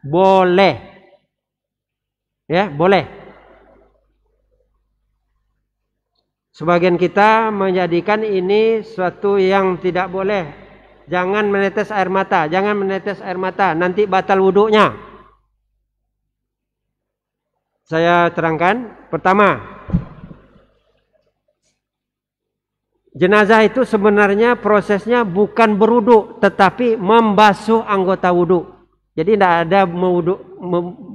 boleh. Ya, boleh. Sebagian kita menjadikan ini suatu yang tidak boleh. Jangan menetes air mata, jangan menetes air mata, nanti batal wudhunya. Saya terangkan. Pertama, jenazah itu sebenarnya prosesnya bukan berwudu, tetapi membasuh anggota wudu. Jadi tidak ada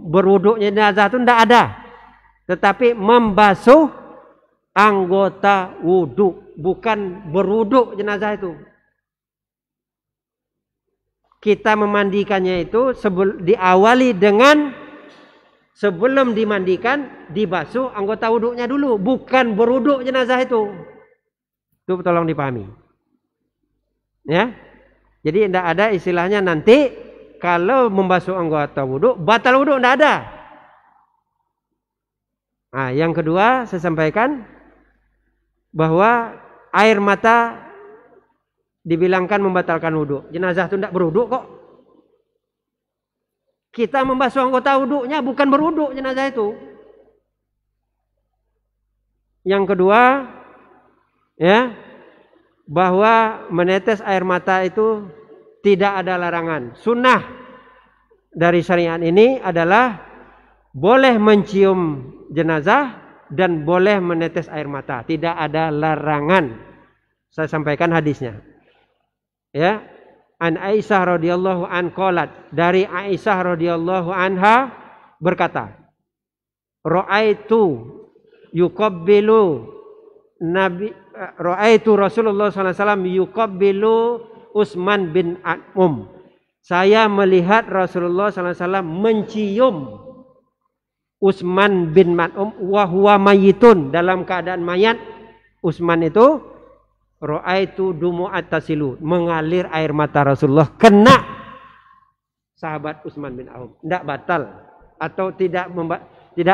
berwudu jenazah itu tidak ada, tetapi membasuh anggota wudu, bukan berwudu jenazah itu. Kita memandikannya itu diawali dengan sebelum dimandikan dibasuh anggota wudunya dulu, bukan berwudu jenazah itu. Itu tolong dipahami. Ya. Jadi tidak ada istilahnya nanti kalau membasuh anggota wudu batal wudu, tidak ada. Nah, yang kedua saya sampaikan bahwa air mata dibilangkan membatalkan wudu. Jenazah itu tidak berwudu kok. Kita membasuh anggota wudunya, bukan berwudu jenazah itu. Yang kedua, ya, bahwa menetes air mata itu tidak ada larangan. Sunnah dari syariat ini adalah boleh mencium jenazah dan boleh menetes air mata. Tidak ada larangan. Saya sampaikan hadisnya. Ya, an Aisyah radhiyallahu an qalat, dari Aisyah radhiyallahu anha berkata, ra'aitu yuqabbilu nabi ra'aitu Rasulullah sallallahu alaihi wasallam yuqabbilu Utsman bin Affan. Saya melihat Rasulullah sallallahu alaihi wasallam mencium Utsman bin Affan wa huwa mayyitun, dalam keadaan mayat. Utsman itu ra'aitu dumu'at tasilu, mengalir air mata Rasulullah kena sahabat Utsman bin Affan. Tidak batal atau tidak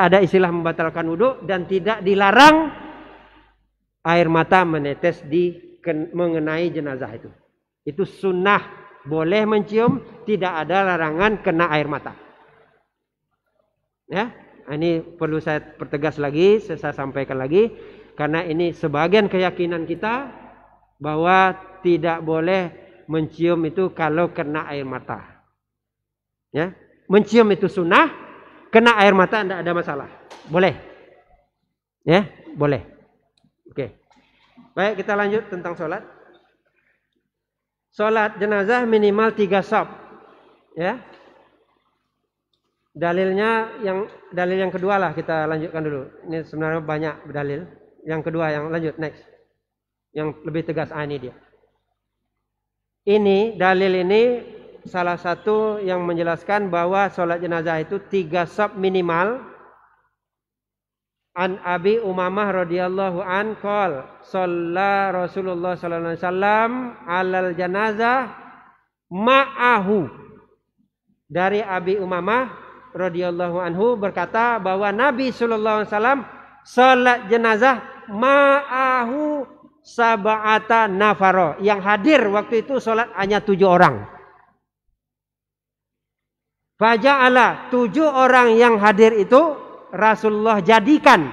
ada istilah membatalkan wudu, dan tidak dilarang air mata menetes mengenai jenazah itu. Itu sunnah, boleh mencium, tidak ada larangan kena air mata. Ya, ini perlu saya pertegas lagi, saya sampaikan lagi, karena ini sebagian keyakinan kita bahwa tidak boleh mencium itu kalau kena air mata. Ya, mencium itu sunnah, kena air mata tidak ada masalah, boleh. Ya, boleh. Oke. Baik, kita lanjut tentang sholat. Sholat jenazah minimal 3 shaf. Ya. Dalil yang kedua lah kita lanjutkan dulu. Ini sebenarnya banyak dalil. Yang kedua, yang lanjut next. Yang lebih tegas, ini dia. Ini dalil ini salah satu yang menjelaskan bahwa sholat jenazah itu 3 shaf minimal. An Abi Umamah radhiyallahu an qol shalla Rasulullah sallallahu alaihi wasallam alal janazah ma'ahu. Dari Abi Umamah radhiyallahu anhu berkata bahwa Nabi sallallahu alaihi wasallam salat jenazah ma'ahu sab'ata nafaro. Yang hadir waktu itu salat hanya 7 orang. Faja'ala, 7 orang yang hadir itu Rasulullah jadikan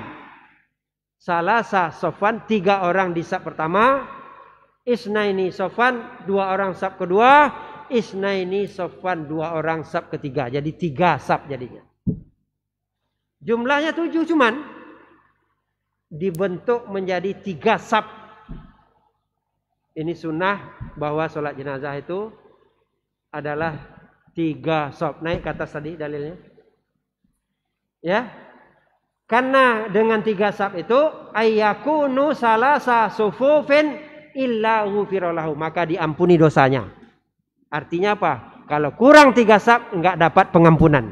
salasa sofan, 3 orang di saf pertama, isnaini sofan, 2 orang saf kedua, isnaini sofan, 2 orang saf ketiga. Jadi 3 saf jadinya. Jumlahnya 7 cuman dibentuk menjadi 3 saf. Ini sunnah bahwa sholat jenazah itu adalah 3 saf. Naik ke atas tadi dalilnya. Ya. Karena dengan 3 saf itu ayyakunu salasa sufufin illa ghufira lahu, maka diampuni dosanya. Artinya apa? Kalau kurang 3 saf enggak dapat pengampunan.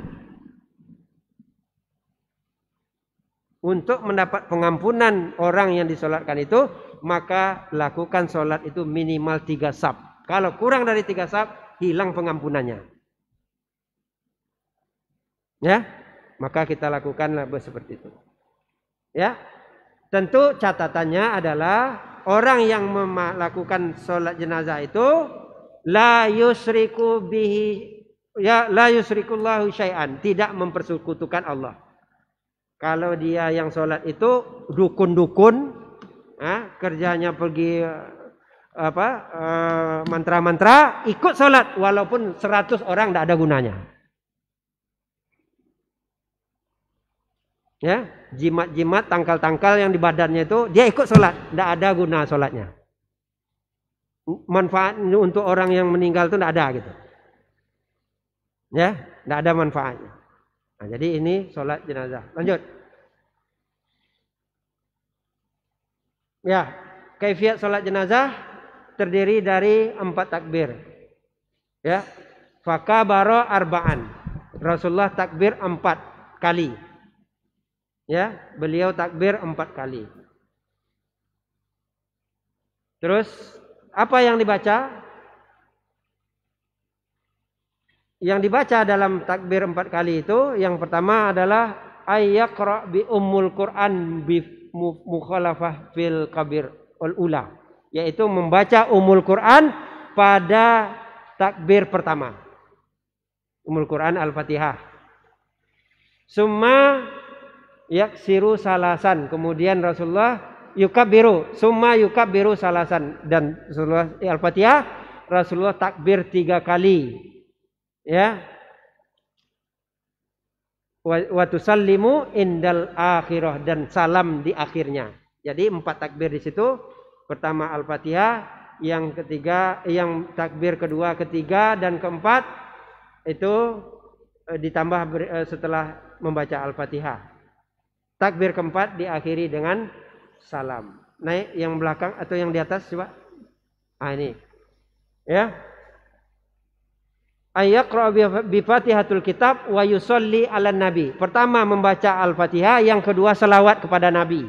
Untuk mendapat pengampunan orang yang disolatkan itu, maka lakukan solat itu minimal 3 saf. Kalau kurang dari 3 saf, hilang pengampunannya. Ya, maka kita lakukanlah seperti itu. Ya, tentu catatannya adalah orang yang melakukan sholat jenazah itu la yusriku bihi Ya, la yusrikullahu syai'an, tidak mempersekutukan Allah. Kalau dia yang sholat itu dukun-dukun, kerjanya pergi mantra-mantra, ikut sholat walaupun 100 orang tidak ada gunanya. Ya, jimat-jimat, tangkal-tangkal yang di badannya itu dia ikut sholat, tidak ada guna sholatnya. Manfaat untuk orang yang meninggal itu tidak ada gitu. Ya, tidak ada manfaatnya. Nah, jadi ini sholat jenazah. Lanjut. Ya, kaifiat sholat jenazah terdiri dari 4 takbir. Ya, fakabaro arba'an. Rasulullah takbir 4 kali. Ya, beliau takbir 4 kali. Terus apa yang dibaca? Yang dibaca dalam takbir 4 kali itu, yang pertama adalah ayyaqra bi ummul Quran bi mukhalafah fil kabir ul ula, yaitu membaca ummul Quran pada takbir pertama. Ummul Quran Al-Fatihah. Summa yaksiru salasan, kemudian Rasulullah yukabbiru, summa yukabbiru salasan, dan Rasulullah Al-Fatihah Rasulullah takbir 3 kali. Ya. Wa tusallimu indal akhirah, dan salam di akhirnya. Jadi 4 takbir di situ. Pertama Al-Fatihah, yang ketiga, yang takbir kedua, ketiga dan keempat itu ditambah setelah membaca Al-Fatihah. Takbir keempat diakhiri dengan salam. Naik yang belakang atau yang di atas coba. Ini. Ya. Ayyaqra bi Fatihatul Kitab wa yusolli 'alan Nabi. Pertama membaca Al-Fatihah, yang kedua selawat kepada Nabi.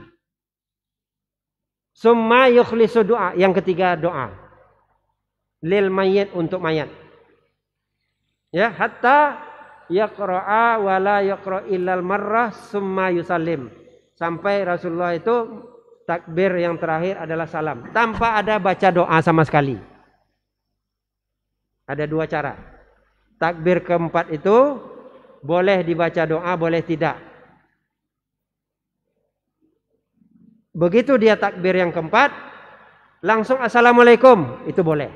Summa yukhlisu doa, yang ketiga doa. Lil mayyit, untuk mayat. Ya, hatta yaqra'a wa la yaqra' illal marrah summa yusallim. Sampai Rasulullah itu takbir yang terakhir adalah salam, tanpa ada baca doa sama sekali. Ada 2 cara. Takbir keempat itu boleh dibaca doa, boleh tidak. Begitu dia takbir yang keempat, langsung assalamualaikum, itu boleh.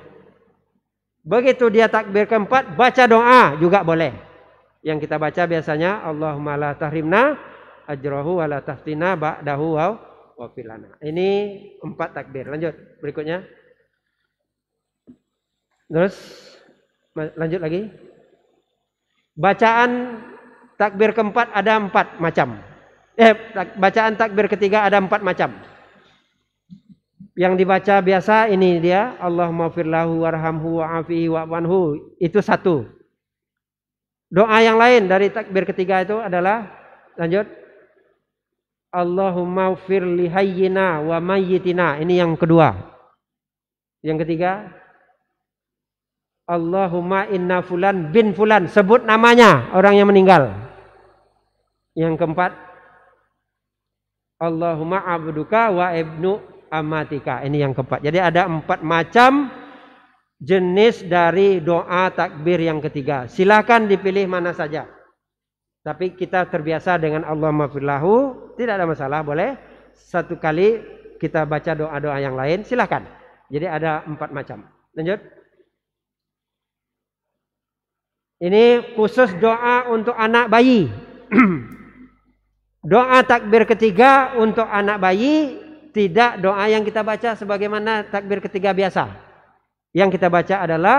Begitu dia takbir keempat, baca doa juga boleh. Yang kita baca biasanya Allahumma la tahrimna ajrahu wa la taftina ba'dahu wa filana. Ini 4 takbir. Lanjut berikutnya. Terus lanjut lagi. Bacaan takbir keempat ada 4 macam. Bacaan takbir ketiga ada 4 macam. Yang dibaca biasa ini dia, Allahumma firlahu warhamhu wa'afihi wa'fanhu, itu 1. Doa yang lain dari takbir ketiga itu adalah, lanjut, Allahumma ufir li hayyina wa mayyitina, ini yang kedua. Yang ketiga, Allahumma inna fulan bin fulan, sebut namanya orang yang meninggal. Yang keempat, Allahumma abduka wa ibnu amatika, ini yang keempat. Jadi ada 4 macam jenis dari doa takbir yang ketiga. Silakan dipilih mana saja. Tapi kita terbiasa dengan Allahumma firlahu, tidak ada masalah, boleh 1 kali kita baca doa-doa yang lain, silakan. Jadi ada 4 macam. Lanjut. Ini khusus doa untuk anak bayi. Doa takbir ketiga untuk anak bayi tidak doa yang kita baca sebagaimana takbir ketiga biasa. Yang kita baca adalah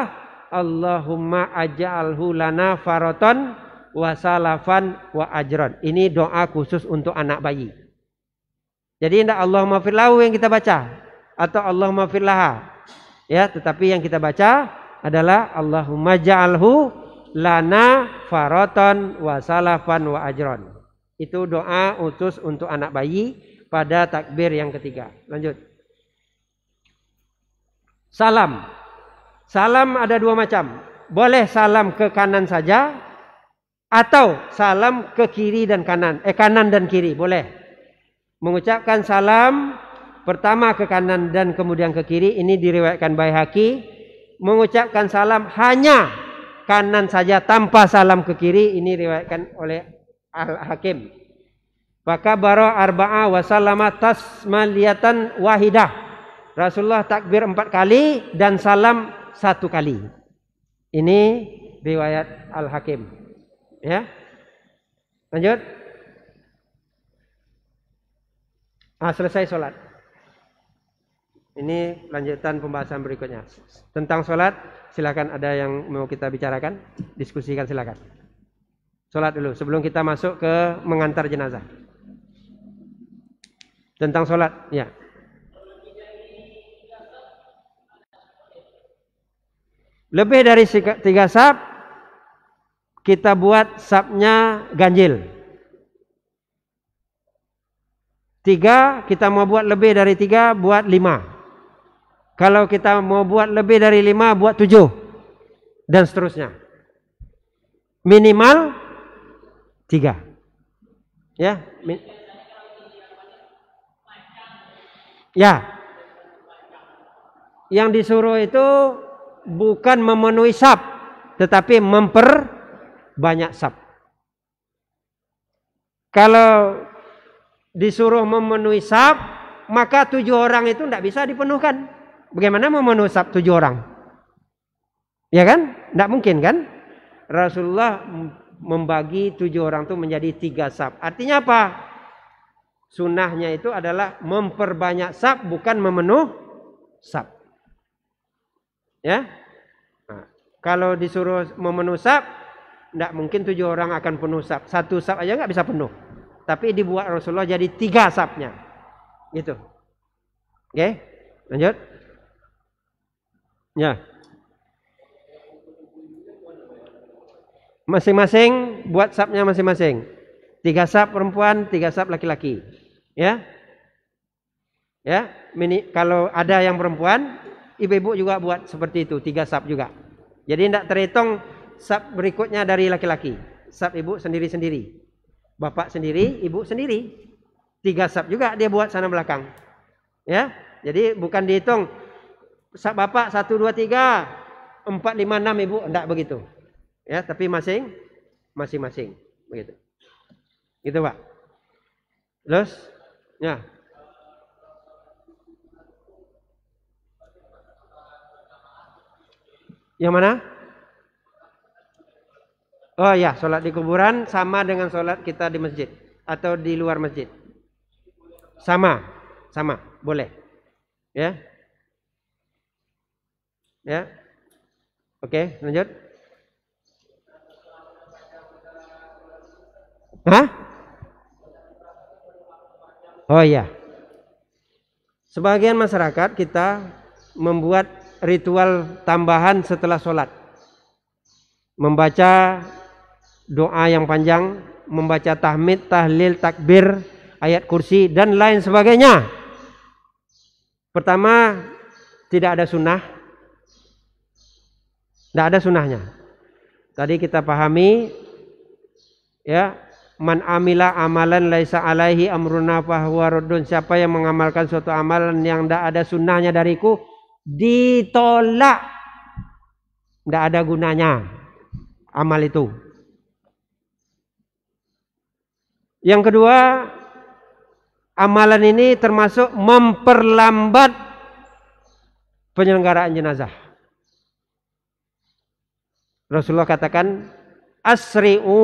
Allahumma aj'alhu lana faratan wa salafan wa ajran. Ini doa khusus untuk anak bayi. Jadi tidak Allahumma firlahu yang kita baca atau Allahumma firlaha. Ya, tetapi yang kita baca adalah Allahumma ja'alhu lana faratan wa salafan wa ajran. Itu doa khusus untuk anak bayi pada takbir yang ketiga. Lanjut. Salam. Salam ada 2 macam. Boleh salam ke kanan saja atau salam ke kiri dan kanan. Kanan dan kiri boleh. Mengucapkan salam pertama ke kanan dan kemudian ke kiri, ini diriwayatkan Baihaqi. Mengucapkan salam hanya kanan saja tanpa salam ke kiri. Ini riwayatkan oleh Al-Hakim. Fakabara arba'a wa sallama tasmaliyatan wahidah. Rasulullah takbir 4 kali dan salam 1 kali. Ini riwayat Al-Hakim. Ya. Lanjut. Selesai sholat. Ini lanjutan pembahasan berikutnya. Tentang sholat, silakan ada yang mau kita bicarakan, diskusikan silakan. Sholat dulu sebelum kita masuk ke mengantar jenazah. Tentang sholat, ya. Lebih dari 3 saf, kita buat safnya ganjil. 3, kita mau buat lebih dari 3, buat 5. Kalau kita mau buat lebih dari 5, buat 7. Dan seterusnya. Minimal 3. Ya. Ya. Yang disuruh itu bukan memenuhi saf, tetapi memperbanyak saf. Kalau disuruh memenuhi saf, maka 7 orang itu tidak bisa dipenuhkan. Bagaimana memenuhi saf 7 orang? Ya kan? Tidak mungkin kan? Rasulullah membagi 7 orang itu menjadi 3 saf. Artinya apa? Sunnahnya itu adalah memperbanyak saf, bukan memenuhi saf. Ya? Nah, kalau disuruh memenuhi saf, tidak mungkin 7 orang akan penuh saf. 1 saf aja nggak bisa penuh. Tapi dibuat Rasulullah jadi 3 safnya. Gitu. Oke, lanjut. Ya. Masing-masing buat safnya masing-masing. 3 saf perempuan, 3 saf laki-laki. Ya. Ya, kalau ada yang perempuan, ibu-ibu juga buat seperti itu, 3 saf juga. Jadi tidak terhitung saf berikutnya dari laki-laki. Saf ibu sendiri-sendiri. Bapak sendiri, ibu sendiri. 3 saf juga dia buat sana belakang. Ya. Jadi bukan dihitung saf bapak 1 2 3 4 5 6 ibu, enggak begitu. Ya, tapi masing-masing begitu. Gitu, Pak. Terus ya. Yang mana? Oh ya, sholat di kuburan sama dengan sholat kita di masjid atau di luar masjid. Sama, boleh. Ya. Ya. Oke, lanjut. Hah? Oh iya. Sebagian masyarakat kita membuat ritual tambahan setelah sholat. Membaca doa yang panjang, membaca tahmid, tahlil, takbir, ayat kursi, dan lain sebagainya. Pertama, tidak ada sunnah. Tidak ada sunnahnya. Tadi kita pahami, ya, man amila amalan laisa alaihi amruna fahuwa raddun. Siapa yang mengamalkan suatu amalan yang tidak ada sunnahnya dariku, ditolak. Tidak ada gunanya amal itu. Yang kedua, amalan ini termasuk memperlambat penyelenggaraan jenazah. Rasulullah katakan, asri'u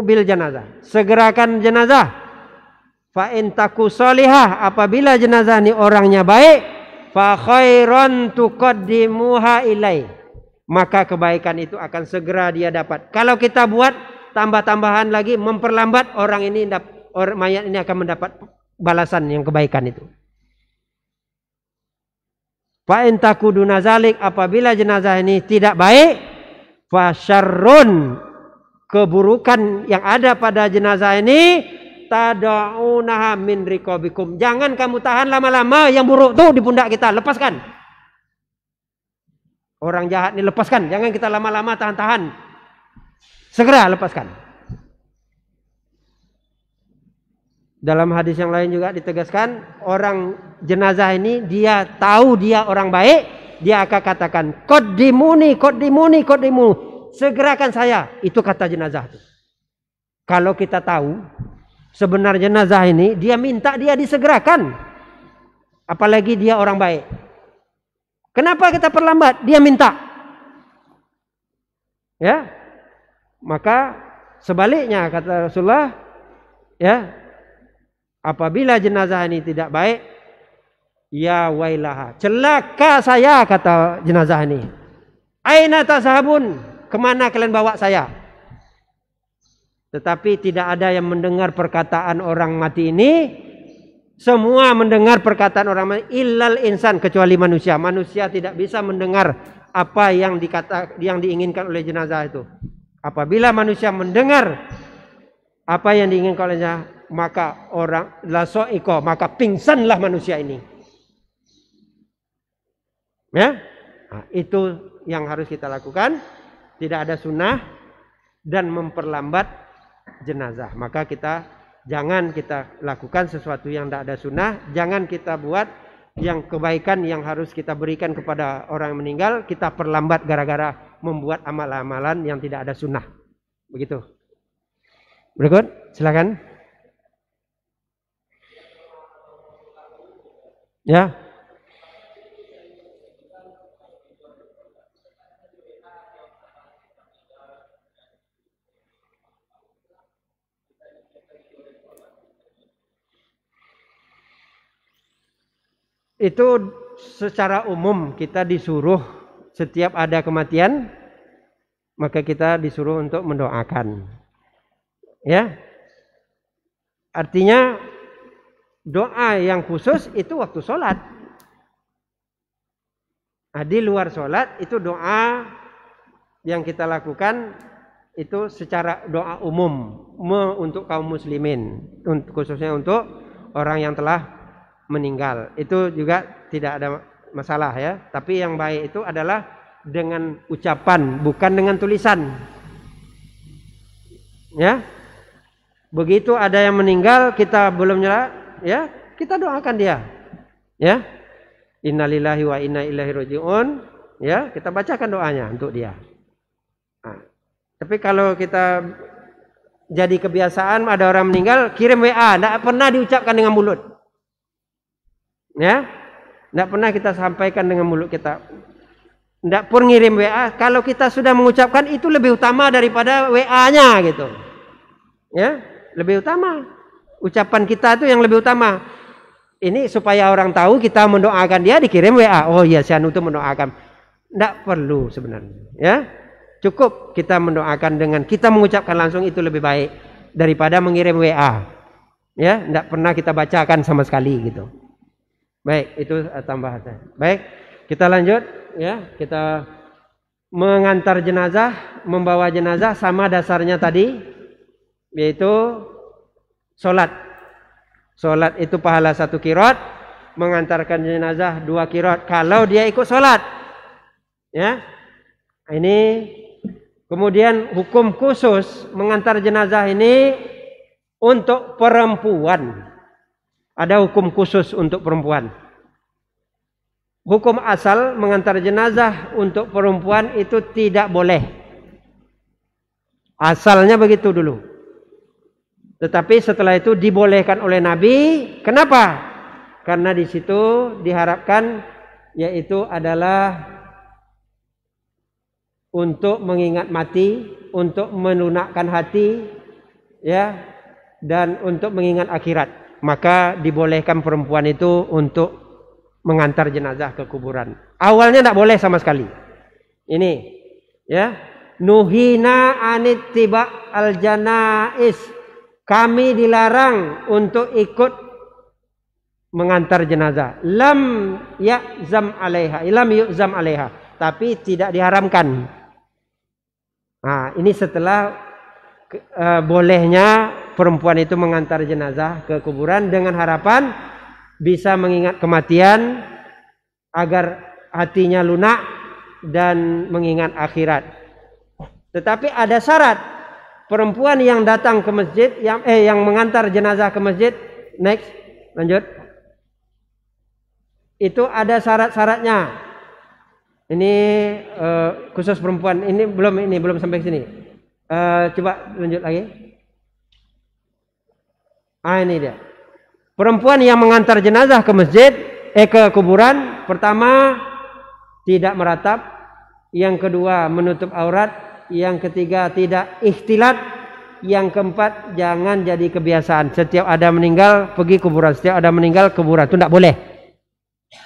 bil jenazah. Segerakan jenazah. Fa in taku solihah, apabila jenazah ini orangnya baik, fa khairan tuqaddimuha ilai, maka kebaikan itu akan segera dia dapat. Kalau kita buat tambah-tambahan lagi, memperlambat, orang ini mayat ini akan mendapat balasan yang kebaikan itu. Fa in takuduna zalik, apabila jenazah ini tidak baik, fa syarrun, keburukan yang ada pada jenazah ini, tada'unaha min riqabikum, jangan kamu tahan lama-lama, yang buruk tuh di pundak kita, lepaskan. Orang jahat ini lepaskan, jangan kita lama-lama tahan-tahan. Segera lepaskan. Dalam hadis yang lain juga ditegaskan, orang jenazah ini dia tahu dia orang baik, dia akan katakan, qaddimuni, segerakan saya. Itu kata jenazah itu. Kalau kita tahu sebenarnya jenazah ini dia minta dia disegerakan. Apalagi dia orang baik. Kenapa kita perlambat? Dia minta. Ya. Maka sebaliknya kata Rasulullah, ya, apabila jenazah ini tidak baik, ya wailaha, celaka saya kata jenazah ini. Aina tashabun, kemana kalian bawa saya? Tetapi tidak ada yang mendengar perkataan orang mati ini. Semua mendengar perkataan orang mati, illal insan, kecuali manusia. Manusia tidak bisa mendengar apa yang diinginkan oleh jenazah itu. Apabila manusia mendengar apa yang diinginkan olehnya, maka orang lasoiko, maka pingsanlah manusia ini. Ya, nah, itu yang harus kita lakukan. Tidak ada sunnah dan memperlambat jenazah. Maka jangan kita lakukan sesuatu yang tidak ada sunnah. Jangan kita buat yang kebaikan yang harus kita berikan kepada orang yang meninggal, kita perlambat gara-gara membuat amal-amalan yang tidak ada sunnah. Begitu. Berikut, silakan. Ya. Itu secara umum kita disuruh setiap ada kematian, maka kita disuruh untuk mendoakan. Ya. Artinya doa yang khusus itu waktu sholat. Nah, di luar sholat itu doa yang kita lakukan itu secara doa umum untuk kaum muslimin, khususnya untuk orang yang telah meninggal. Itu juga tidak ada masalah ya. Tapi yang baik itu adalah dengan ucapan, bukan dengan tulisan. Ya. Begitu ada yang meninggal, kita belum nyala, ya, kita doakan dia. Ya. Innalillahi wa inna ilaihi rajiun. Ya, kita bacakan doanya untuk dia. Nah, tapi kalau kita jadi kebiasaan ada orang meninggal, kirim WA, tidak pernah diucapkan dengan mulut. Ya, tidak pernah kita sampaikan dengan mulut kita. Tidak pun ngirim WA. Kalau kita sudah mengucapkan itu lebih utama daripada WA-nya gitu. Ya, lebih utama. Ucapan kita itu yang lebih utama. Ini supaya orang tahu kita mendoakan dia, dikirim WA. Oh iya, si anu itu mendoakan. Tidak perlu sebenarnya. Ya, cukup kita mendoakan dengan kita mengucapkan langsung, itu lebih baik daripada mengirim WA. Ya, tidak pernah kita bacakan sama sekali gitu. Baik, itu tambahan. Baik, kita lanjut ya. Kita mengantar jenazah, membawa jenazah sama dasarnya tadi, yaitu sholat. Sholat itu pahala 1 qiraat, mengantarkan jenazah 2 qiraat kalau dia ikut sholat. Ya, ini kemudian hukum khusus mengantar jenazah ini untuk perempuan. Ada hukum khusus untuk perempuan. Hukum asal mengantar jenazah untuk perempuan itu tidak boleh. Asalnya begitu dulu. Tetapi setelah itu dibolehkan oleh Nabi. Kenapa? Karena di situ diharapkan yaitu adalah untuk mengingat mati, untuk melunakkan hati, ya, dan untuk mengingat akhirat. Maka dibolehkan perempuan itu untuk mengantar jenazah ke kuburan. Awalnya tidak boleh sama sekali. Ini, ya, nuhina anittiba al janais. Kami dilarang untuk ikut mengantar jenazah. Lam ya'zam alaiha, lam yu'zam alaiha. Tapi tidak diharamkan. Nah, ini setelah bolehnya perempuan itu mengantar jenazah ke kuburan dengan harapan bisa mengingat kematian agar hatinya lunak dan mengingat akhirat. Tetapi ada syarat. Perempuan yang datang ke masjid, yang mengantar jenazah ke masjid, next, lanjut. Itu ada syarat-syaratnya. Ini khusus perempuan. Ini belum sampai sini. Coba lanjut lagi. Ini dia. Perempuan yang mengantar jenazah ke masjid, ke kuburan, pertama tidak meratap, yang kedua menutup aurat, yang ketiga tidak ikhtilat, yang keempat jangan jadi kebiasaan. Setiap ada meninggal pergi kuburan, setiap ada meninggal kuburan, itu tidak boleh.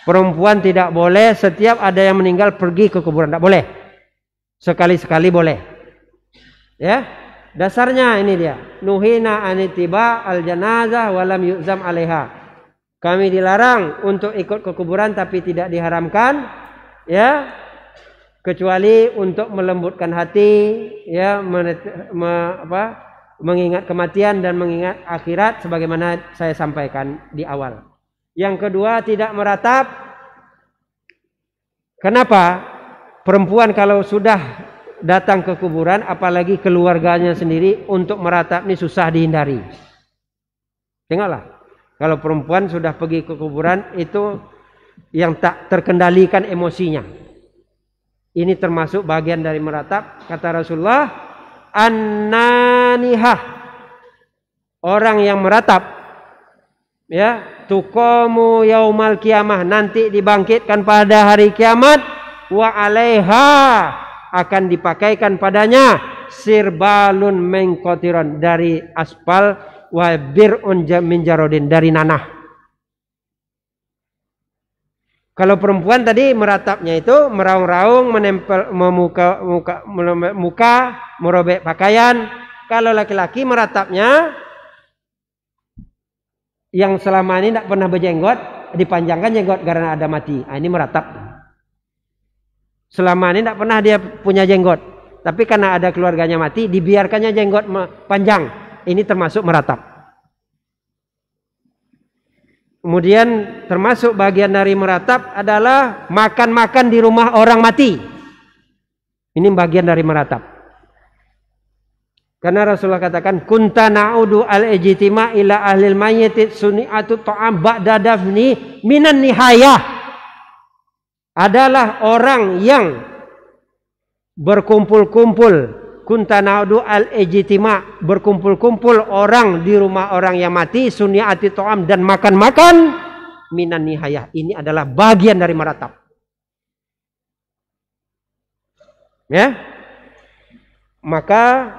Perempuan tidak boleh setiap ada yang meninggal pergi ke kuburan, tidak boleh. Sekali-sekali boleh. Ya. Dasarnya ini dia. Nuhina anitiba al janazah walam yu'zam alaiha. Kami dilarang untuk ikut ke kuburan tapi tidak diharamkan, ya, kecuali untuk melembutkan hati, ya, mengingat kematian dan mengingat akhirat sebagaimana saya sampaikan di awal. Yang kedua, tidak meratap. Kenapa? Perempuan kalau sudah datang ke kuburan, apalagi keluarganya sendiri, untuk meratap ini susah dihindari. Tengoklah, kalau perempuan sudah pergi ke kuburan itu yang tak terkendalikan emosinya. Ini termasuk bagian dari meratap. Kata Rasulullah, an-nanihah, orang yang meratap, ya, tuqamu yaumal kiamah, nanti dibangkitkan pada hari kiamat, wa alaiha, akan dipakaikan padanya sirbalun mengkotiron, dari aspal, wa birun min jarodin, dari nanah. Kalau perempuan tadi meratapnya itu meraung-raung, menempel muka, merobek pakaian. Kalau laki-laki meratapnya yang selama ini tidak pernah berjenggot, dipanjangkan jenggot karena ada mati. Ini meratap. Selama ini tidak pernah dia punya jenggot, tapi karena ada keluarganya mati, dibiarkannya jenggot panjang. Ini termasuk meratap. Kemudian termasuk bagian dari meratap adalah makan-makan di rumah orang mati. Ini bagian dari meratap. Karena Rasulullah katakan, kunta na'udu al-ijtima ila ahlil mayyit suni'atu ta'am ba'da dafni minan nihayah. Adalah orang yang berkumpul-kumpul, kunta na'udu al-ijtima, berkumpul-kumpul orang di rumah orang yang mati, suni'ati ta'am, dan makan-makan minan nihayah. Ini adalah bagian dari meratap. Ya. Maka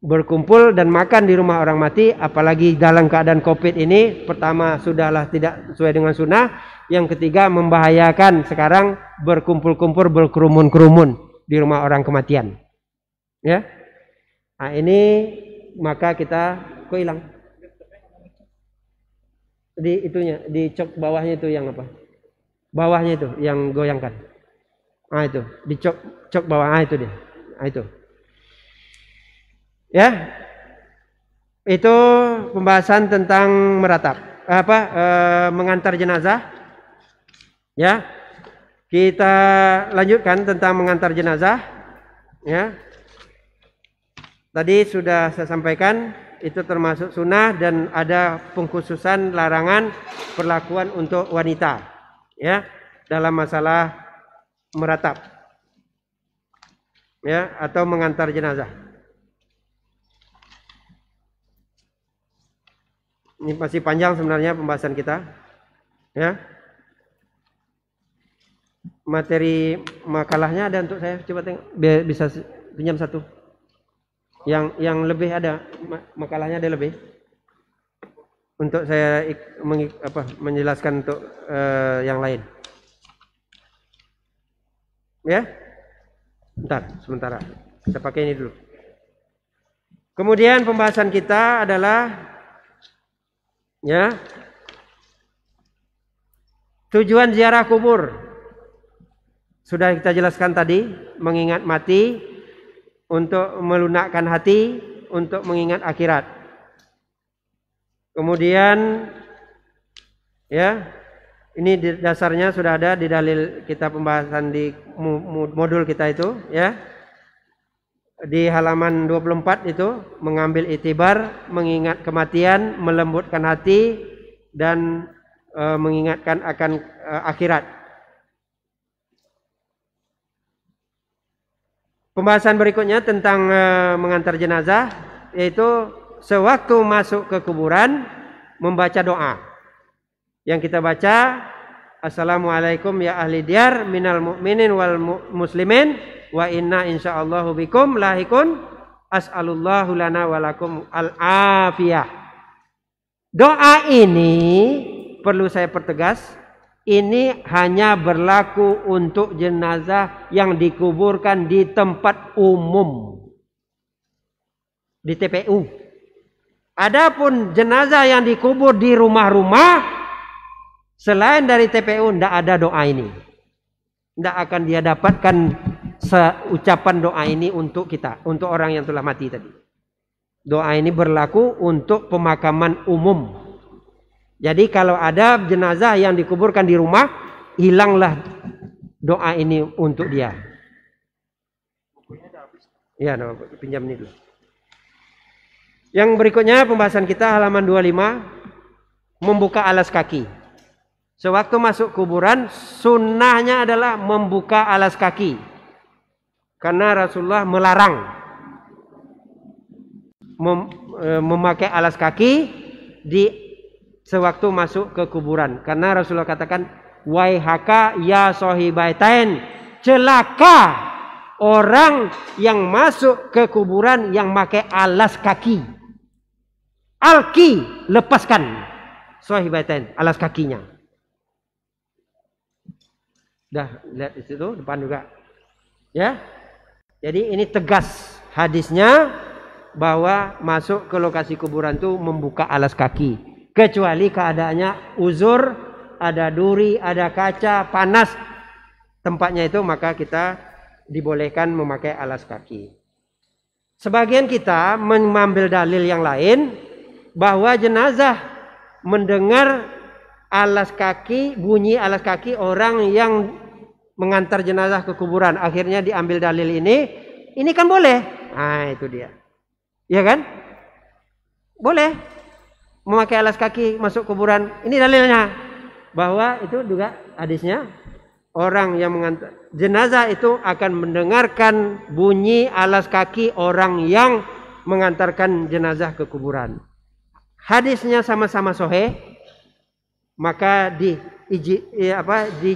berkumpul dan makan di rumah orang mati, apalagi dalam keadaan Covid ini, pertama sudahlah tidak sesuai dengan sunnah, yang ketiga membahayakan sekarang berkumpul-kumpul, berkerumun-kerumun di rumah orang kematian. Ya. Nah, ini maka kita kok hilang. Di itunya, di cok bawahnya itu yang apa? Bawahnya itu yang goyangkan. Ah itu, di cok bawah, itu dia. Ah itu. Ya, itu pembahasan tentang meratap, mengantar jenazah. Ya, kita lanjutkan tentang mengantar jenazah. Ya, tadi sudah saya sampaikan itu termasuk sunnah dan ada pengkhususan larangan perlakuan untuk wanita. Ya, dalam masalah meratap. Ya, atau mengantar jenazah. Ini masih panjang sebenarnya pembahasan kita, ya. Materi makalahnya ada untuk saya, coba tengok, bisa pinjam satu. Yang lebih ada makalahnya, ada lebih. Untuk saya menjelaskan untuk yang lain. Ya, sementara. Saya pakai ini dulu. Kemudian pembahasan kita adalah, ya, tujuan ziarah kubur. Sudah kita jelaskan tadi, mengingat mati, untuk melunakkan hati, untuk mengingat akhirat. Kemudian, ya, ini dasarnya sudah ada di dalil kita pembahasan di modul kita itu, ya. Di halaman 24 itu, mengambil itibar, mengingat kematian, melembutkan hati, dan mengingatkan akan akhirat. Pembahasan berikutnya tentang mengantar jenazah, yaitu sewaktu masuk ke kuburan membaca doa. Yang kita baca, Assalamualaikum ya ahli diyar minal mu'minin wal muslimin wa inna insyaallahu bikum lahikun as'alullahu lana walakum al-afiyah. Doa ini perlu saya pertegas, ini hanya berlaku untuk jenazah yang dikuburkan di tempat umum, di TPU. Adapun jenazah yang dikubur di rumah-rumah selain dari TPU, tidak ada doa ini. Tidak akan dia dapatkan ucapan doa ini untuk kita, untuk orang yang telah mati tadi. Doa ini berlaku untuk pemakaman umum. Jadi kalau ada jenazah yang dikuburkan di rumah, hilanglah doa ini untuk dia. Ya, pinjam ini dulu. Yang berikutnya pembahasan kita halaman 25, membuka alas kaki. Sewaktu masuk kuburan, sunnahnya adalah membuka alas kaki. Karena Rasulullah melarang memakai alas kaki sewaktu masuk ke kuburan. Karena Rasulullah katakan, waihaka ya sohibaitain, celaka orang yang masuk ke kuburan yang pakai alas kaki. Alki, lepaskan sohibaitain, alas kakinya. Dah lihat di situ depan juga. Ya. Jadi ini tegas hadisnya bahwa masuk ke lokasi kuburan itu membuka alas kaki. Kecuali keadaannya uzur, ada duri, ada kaca, panas tempatnya itu, maka kita dibolehkan memakai alas kaki. Sebagian kita mengambil dalil yang lain bahwa jenazah mendengar alas kaki, bunyi alas kaki orang yang mengantar jenazah ke kuburan. Akhirnya diambil dalil ini kan boleh. Nah itu dia. Ya kan? Boleh memakai alas kaki masuk kuburan. Ini dalilnya bahwa itu juga hadisnya, orang yang mengantar jenazah itu akan mendengarkan bunyi alas kaki orang yang mengantarkan jenazah ke kuburan. Hadisnya sama-sama sahih, maka di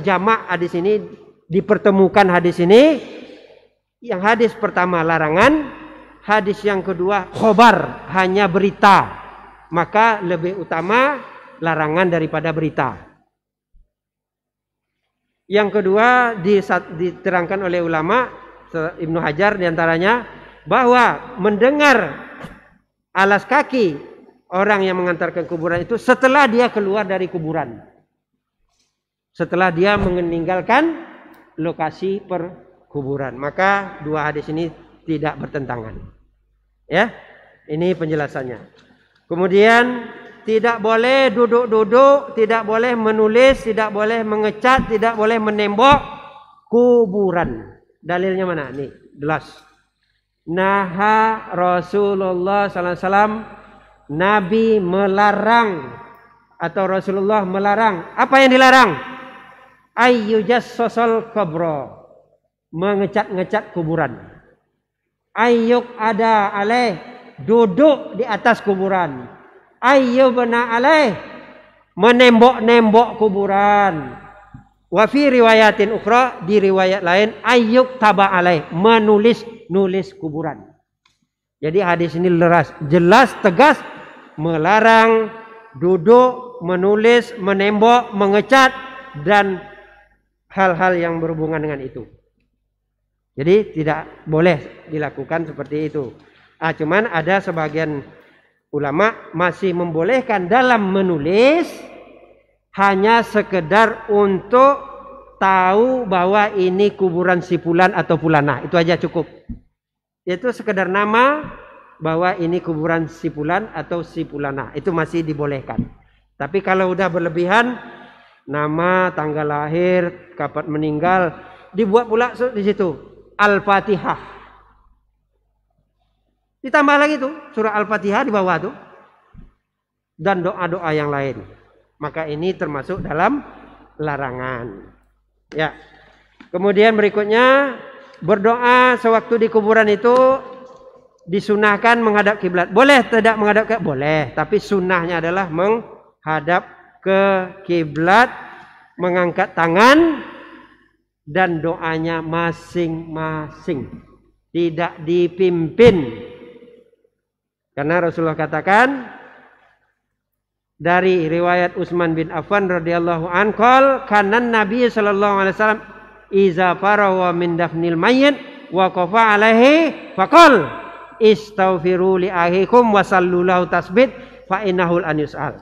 jamak hadis ini, dipertemukan hadis ini. Yang hadis pertama larangan, hadis yang kedua khobar, hanya berita, maka lebih utama larangan daripada berita. Yang kedua diterangkan oleh ulama Ibnu Hajar diantaranya, bahwa mendengar alas kaki orang yang mengantarkan kuburan itu setelah dia keluar dari kuburan, setelah dia meninggalkan lokasi perkuburan. Maka dua hadis ini tidak bertentangan. Ya, ini penjelasannya. Kemudian tidak boleh duduk-duduk, tidak boleh menulis, tidak boleh mengecat, tidak boleh menembok kuburan. Dalilnya mana? Nih, jelas. Naha Rasulullah sallallahu alaihi wasallam, Nabi melarang atau Rasulullah melarang. Apa yang dilarang? Ayyujassasal qabra, mengecat-ngecat kuburan. Ayyuk ada alaih, duduk di atas kuburan. Ayyubna alaih, menembok-nembok kuburan. Wa fi riwayatin ukhra, di riwayat lain, ayyuk taba alaih, menulis kuburan. Jadi hadis ini jelas tegas melarang duduk, menulis, menembok, mengecat dan hal-hal yang berhubungan dengan itu. Jadi tidak boleh dilakukan seperti itu. Cuman ada sebagian ulama masih membolehkan dalam menulis, hanya sekedar untuk tahu bahwa ini kuburan si fulan atau fulanah. Itu aja cukup. Itu sekedar nama bahwa ini kuburan si fulan atau si fulanah. Itu masih dibolehkan. Tapi kalau udah berlebihan, nama, tanggal lahir, kapan meninggal, dibuat pula di situ Al-Fatihah. Ditambah lagi tuh surah Al-Fatihah di bawah tuh, dan doa-doa yang lain. Maka ini termasuk dalam larangan. Ya. Kemudian berikutnya berdoa sewaktu di kuburan itu disunahkan menghadap kiblat. Boleh tidak menghadap ke? Boleh, tapi sunnahnya adalah menghadap ke kiblat, mengangkat tangan dan doanya masing-masing, tidak dipimpin. Karena Rasulullah katakan dari riwayat Utsman bin Affan radhiyallahu an qol kana Nabi sallallahu alaihi wasallam iza farawa min dafnil mayyit wa qafa alaihi faqal istaghfiru li akhikum wa sallu lahu tasbih fa innahu an yus'al.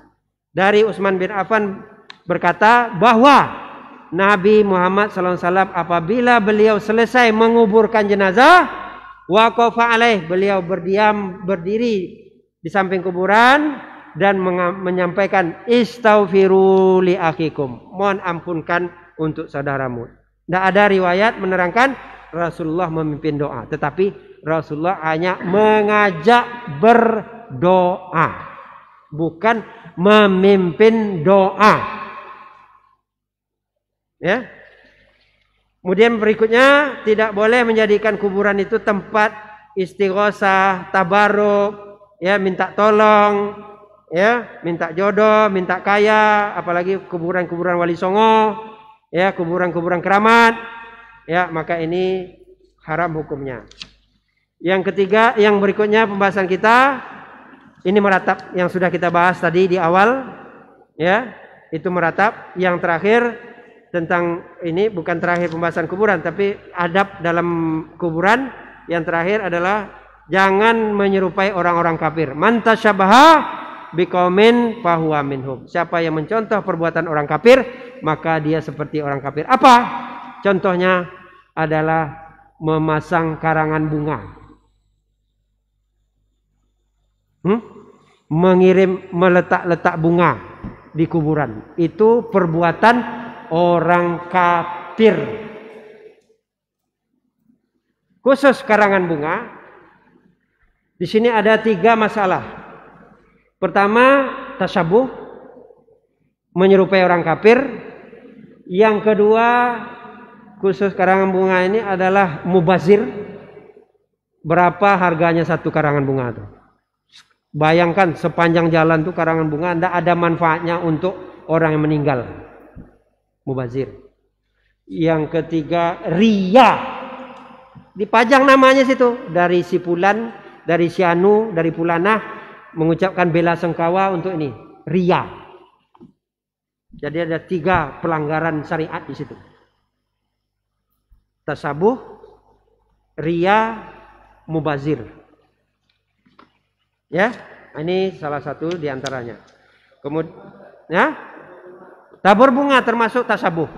Dari Utsman bin Affan berkata bahwa Nabi Muhammad sallallahu alaihi wasallam apabila beliau selesai menguburkan jenazah, waqafa alaih, beliau berdiri di samping kuburan dan menyampaikan istaghfiru li akhikum, mohon ampunkan untuk saudaramu. Tidak ada riwayat menerangkan Rasulullah memimpin doa, tetapi Rasulullah hanya mengajak berdoa, bukan memimpin doa. Ya. Kemudian berikutnya, tidak boleh menjadikan kuburan itu tempat istighosah, tabaruk, ya, minta tolong, ya, minta jodoh, minta kaya, apalagi kuburan-kuburan wali songo, ya, kuburan-kuburan keramat, ya, maka ini haram hukumnya. Yang ketiga, yang berikutnya pembahasan kita, ini meratap yang sudah kita bahas tadi di awal, ya, itu meratap. Yang terakhir tentang ini bukan terakhir pembahasan kuburan, tapi adab dalam kuburan. Yang terakhir adalah jangan menyerupai orang-orang kafir. Man tasyabaha biqaumin fahuwa minhum. Siapa yang mencontoh perbuatan orang kafir, maka dia seperti orang kafir. Apa contohnya? Adalah memasang karangan bunga, mengirim meletak-letak bunga di kuburan. Itu perbuatan orang kafir. Khusus karangan bunga, di sini ada 3 masalah. Pertama, tasyabuh, menyerupai orang kafir. Yang kedua, khusus karangan bunga ini adalah mubazir. Berapa harganya satu karangan bunga itu? Bayangkan sepanjang jalan tuh karangan bunga, tidak ada manfaatnya untuk orang yang meninggal. Mubazir. Yang ketiga, riya. Dipajang namanya situ, dari si Fulan, dari si Anu, dari Fulanah, mengucapkan bela sungkawa untuk ini, riya. Jadi ada 3 pelanggaran syariat di situ. Tasabuh, riya, mubazir. Ya, ini salah satu di antaranya. Kemudian, ya, tabur bunga termasuk tasabuh.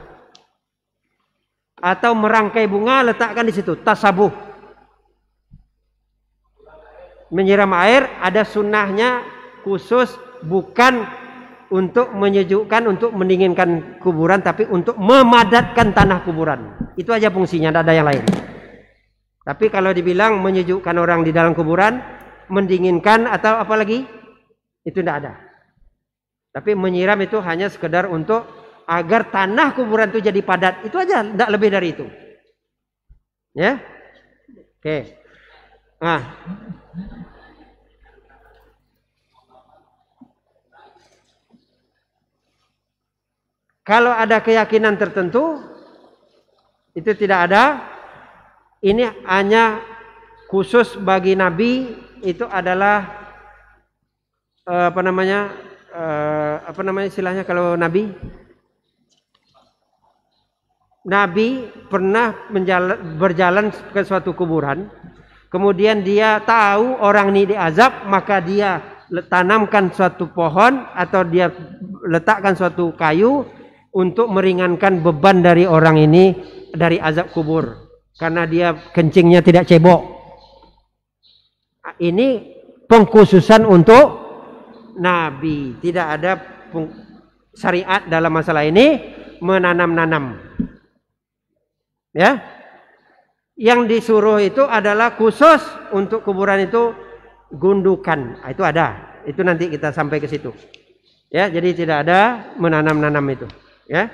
Atau merangkai bunga letakkan di situ, tasabuh. Menyiram air ada sunnahnya khusus, bukan untuk menyejukkan, untuk mendinginkan kuburan, tapi untuk memadatkan tanah kuburan. Itu aja fungsinya, tidak ada yang lain. Tapi kalau dibilang menyejukkan orang di dalam kuburan, mendinginkan atau apa lagi, itu tidak ada. Tapi menyiram itu hanya sekedar untuk agar tanah kuburan itu jadi padat. Itu aja, tidak lebih dari itu. Ya, oke. Nah, kalau ada keyakinan tertentu, itu tidak ada. Ini hanya khusus bagi Nabi. Itu adalah apa namanya istilahnya kalau Nabi pernah berjalan ke suatu kuburan, kemudian dia tahu orang ini diazab, maka dia tanamkan suatu pohon atau dia letakkan suatu kayu untuk meringankan beban dari orang ini dari azab kubur, karena dia kencingnya tidak cebok. Ini pengkhususan untuk Nabi. Tidak ada syariat dalam masalah ini menanam-nanam. Ya, yang disuruh itu adalah khusus untuk kuburan itu gundukan. Itu ada. Itu nanti kita sampai ke situ. Ya, jadi tidak ada menanam-nanam itu. Ya.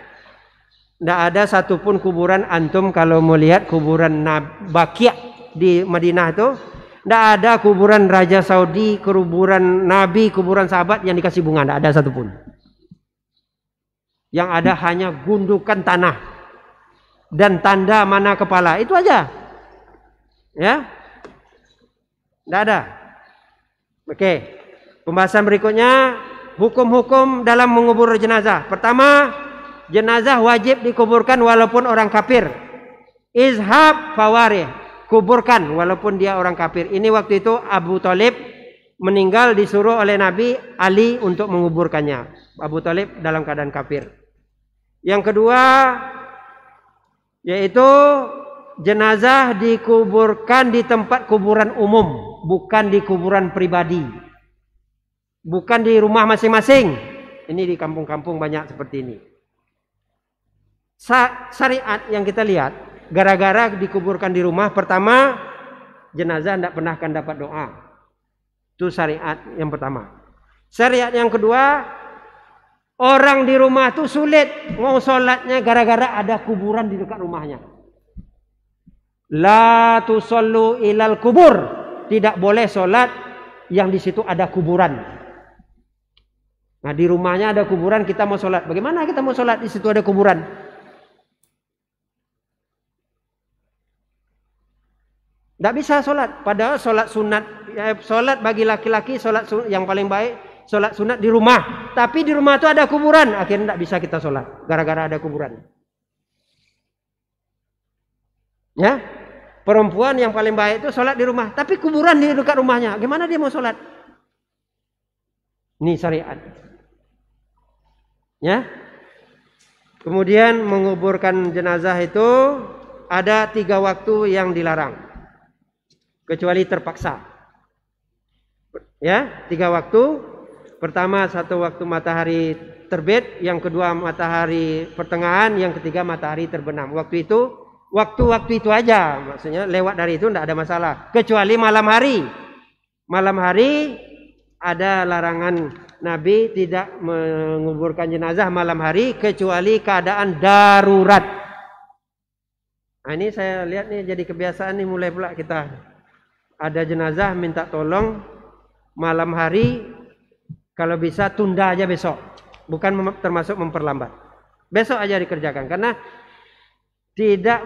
Tidak ada satupun kuburan antum kalau melihat kuburan Baqi' di Madinah itu, tidak ada kuburan Raja Saudi, kuburan Nabi, kuburan sahabat yang dikasih bunga, tidak ada satupun. Yang ada hanya gundukan tanah dan tanda mana kepala, itu aja. Ya, tidak ada. Oke, pembahasan berikutnya hukum-hukum dalam mengubur jenazah. Pertama, jenazah wajib dikuburkan walaupun orang kafir. Izhab fawarih, kuburkan walaupun dia orang kafir. Ini waktu itu Abu Thalib meninggal, disuruh oleh Nabi Ali untuk menguburkannya. Abu Thalib dalam keadaan kafir. Yang kedua yaitu jenazah dikuburkan di tempat kuburan umum, bukan di kuburan pribadi, bukan di rumah masing-masing. Ini di kampung-kampung banyak seperti ini. Syariat yang kita lihat, gara-gara dikuburkan di rumah, pertama jenazah tidak pernah akan dapat doa. Itu syariat yang pertama. Syariat yang kedua, orang di rumah itu sulit mau sholatnya gara-gara ada kuburan di dekat rumahnya. La tusallu ilal kubur, tidak boleh sholat yang di situ ada kuburan. Nah, di rumahnya ada kuburan, kita mau sholat, bagaimana kita mau sholat di situ ada kuburan? Tidak bisa sholat. Padahal sholat sunat, sholat bagi laki-laki, sholat yang paling baik sholat sunat di rumah. Tapi di rumah itu ada kuburan, akhirnya tidak bisa kita sholat gara-gara ada kuburan. Ya, perempuan yang paling baik itu sholat di rumah, tapi kuburan di dekat rumahnya, gimana dia mau sholat? Ini syariat. Ya. Kemudian menguburkan jenazah itu ada 3 waktu yang dilarang, kecuali terpaksa. Ya, 3 waktu. Pertama, 1 waktu matahari terbit, yang kedua matahari pertengahan, yang ketiga matahari terbenam. Waktu itu, waktu-waktu itu aja, maksudnya lewat dari itu tidak ada masalah. Kecuali malam hari. Malam hari ada larangan, Nabi tidak menguburkan jenazah malam hari kecuali keadaan darurat. Nah, ini saya lihat nih jadi kebiasaan nih, mulai pula kita ada jenazah minta tolong malam hari, kalau bisa tunda aja besok, bukan termasuk memperlambat. Besok aja dikerjakan, karena tidak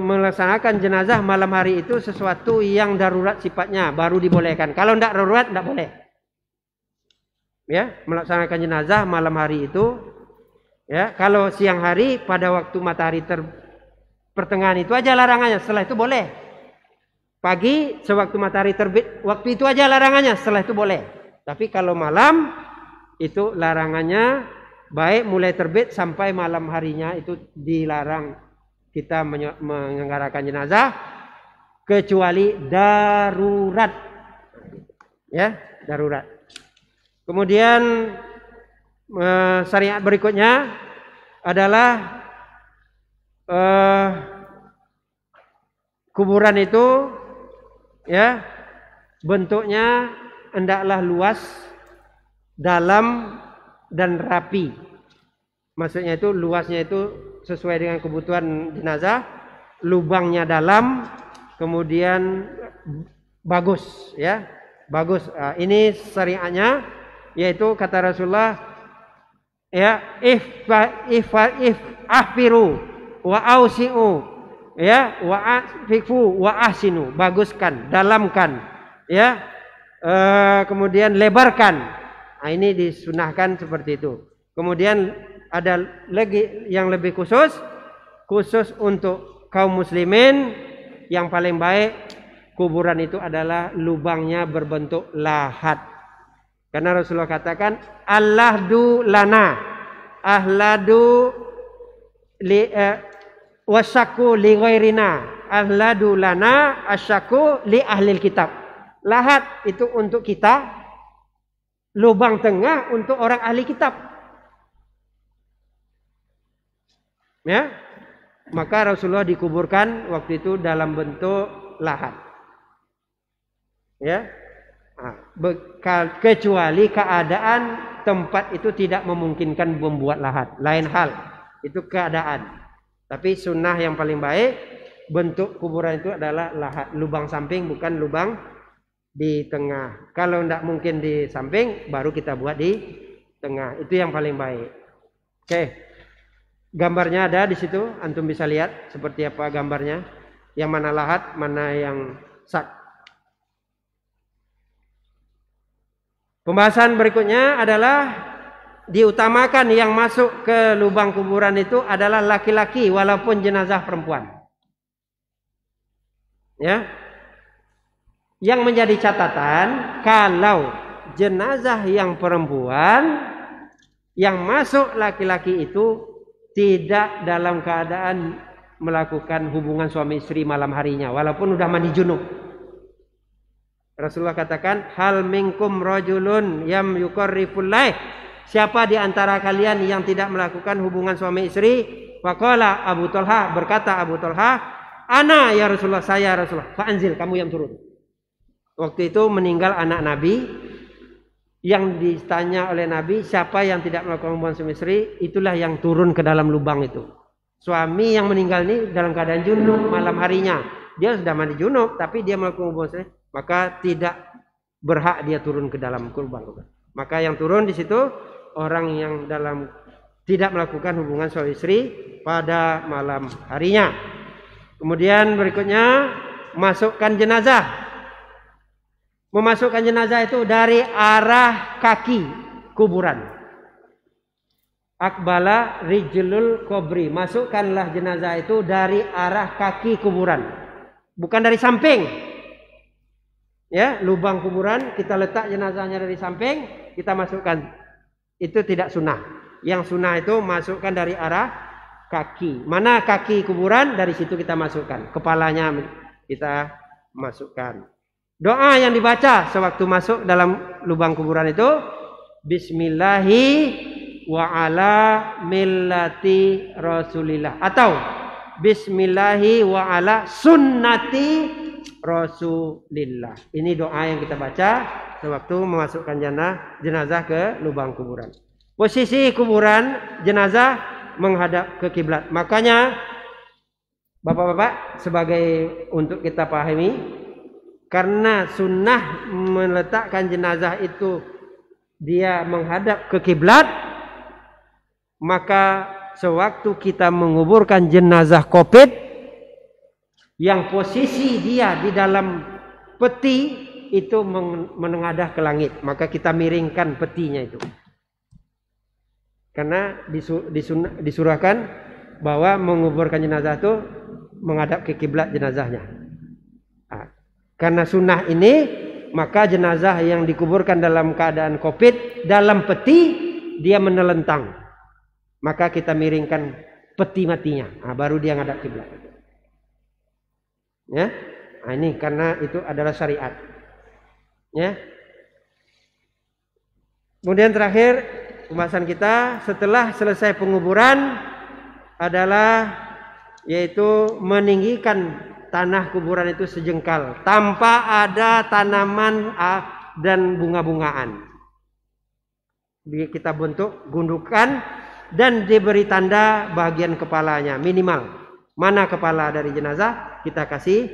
melaksanakan jenazah malam hari itu sesuatu yang darurat sifatnya, baru dibolehkan. Kalau tidak darurat tidak boleh. Ya, melaksanakan jenazah malam hari itu, ya, kalau siang hari pada waktu matahari pertengahan itu aja larangannya, setelah itu boleh. Pagi sewaktu matahari terbit, waktu itu aja larangannya, setelah itu boleh. Tapi kalau malam itu larangannya, baik mulai terbit sampai malam harinya itu dilarang kita menyelenggarakan jenazah kecuali darurat. Ya, darurat. Kemudian syariat berikutnya adalah kuburan itu, ya, bentuknya hendaklah luas, dalam dan rapi. Maksudnya itu luasnya itu sesuai dengan kebutuhan jenazah, lubangnya dalam, kemudian bagus, ya, bagus. Nah, ini syariatnya, yaitu kata Rasulullah, ya, ahfiru wa ausi'u, ya, wa afifu wa ahsinu, baguskan, dalamkan, ya. Kemudian lebarkan. Nah, ini disunahkan seperti itu. Kemudian ada lagi yang lebih khusus untuk kaum muslimin, yang paling baik kuburan itu adalah lubangnya berbentuk lahat. Karena Rasulullah katakan, Allahdu lana ahladu li wasyaku li ghairina, ahladu lana asyaku li ahlil kitab. Lahat itu untuk kita, lubang tengah untuk orang ahli kitab. Ya, maka Rasulullah dikuburkan waktu itu dalam bentuk lahat. Ya, kecuali keadaan tempat itu tidak memungkinkan membuat lahat, lain hal. Itu keadaan. Tapi sunnah yang paling baik bentuk kuburan itu adalah lubang samping, bukan lubang di tengah. Kalau tidak mungkin di samping, baru kita buat di tengah. Itu yang paling baik. Oke. Gambarnya ada di situ, antum bisa lihat seperti apa gambarnya. Yang mana lahat, mana yang sak. Pembahasan berikutnya adalah diutamakan yang masuk ke lubang kuburan itu adalah laki-laki walaupun jenazah perempuan. Ya. Yang menjadi catatan, kalau jenazah yang perempuan yang masuk laki-laki itu tidak dalam keadaan melakukan hubungan suami istri malam harinya walaupun udah mandi junub. Rasulullah katakan, hal minkum rajulun yam yuqarriful laih. Siapa di antara kalian yang tidak melakukan hubungan suami istri? Faqala Abu Talha, berkata Abu Talha, ana ya Rasulullah, saya Rasulullah. Fa'anzil, kamu yang turun. Waktu itu meninggal anak Nabi. Yang ditanya oleh Nabi, siapa yang tidak melakukan hubungan suami istri, itulah yang turun ke dalam lubang itu. Suami yang meninggal ini dalam keadaan junub malam harinya. Dia sudah mandi junub, tapi dia melakukan hubungan suami istri, maka tidak berhak dia turun ke dalam lubang. Maka yang turun di situ orang yang dalam tidak melakukan hubungan suami istri pada malam harinya. Kemudian berikutnya masukkan jenazah. Memasukkan jenazah itu dari arah kaki kuburan. Akbala rijlul qabri. Masukkanlah jenazah itu dari arah kaki kuburan. Bukan dari samping. Ya, lubang kuburan kita letak jenazahnya dari samping, kita masukkan. Itu tidak sunnah. Yang sunnah itu masukkan dari arah kaki. Mana kaki kuburan, dari situ kita masukkan. Kepalanya kita masukkan. Doa yang dibaca sewaktu masuk dalam lubang kuburan itu, Bismillahi wa ala millati Rasulillah, atau Bismillahi wa ala sunnati Rasulillah. Ini doa yang kita baca sewaktu memasukkan jenazah ke lubang kuburan. Posisi kuburan jenazah menghadap ke kiblat. Makanya Bapak-bapak, sebagai untuk kita pahami, karena sunnah meletakkan jenazah itu dia menghadap ke kiblat, maka sewaktu kita menguburkan jenazah Covid yang posisi dia di dalam peti itu menengadah ke langit, maka kita miringkan petinya itu. Karena disurahkan bahwa menguburkan jenazah itu menghadap ke kiblat jenazahnya. Karena sunnah ini, maka jenazah yang dikuburkan dalam keadaan Covid dalam peti dia menelentang, maka kita miringkan peti matinya, baru dia ngadap kiblat. Ya, ini karena itu adalah syariat. Ya. Kemudian terakhir pembahasan kita setelah selesai penguburan adalah yaitu meninggikan tanah kuburan itu sejengkal tanpa ada tanaman dan bunga-bungaan. Kita bentuk gundukan dan diberi tanda bagian kepalanya minimal. Mana kepala dari jenazah kita kasih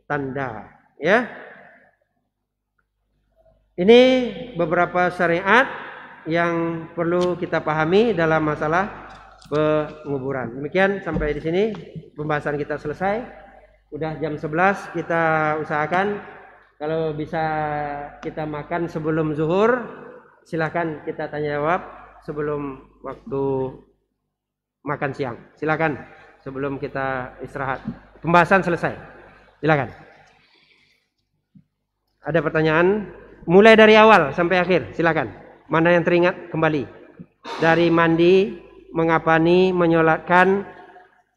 tanda, ya. Ini beberapa syariat yang perlu kita pahami dalam masalah penguburan. Demikian sampai di sini pembahasan kita selesai. Udah jam 11, kita usahakan kalau bisa kita makan sebelum zuhur. Silakan kita tanya jawab sebelum waktu makan siang. Silakan sebelum kita istirahat. Pembahasan selesai. Silakan. Ada pertanyaan? Mulai dari awal sampai akhir. Silakan. Mana yang teringat kembali. Dari mandi, mengapani, menyolatkan,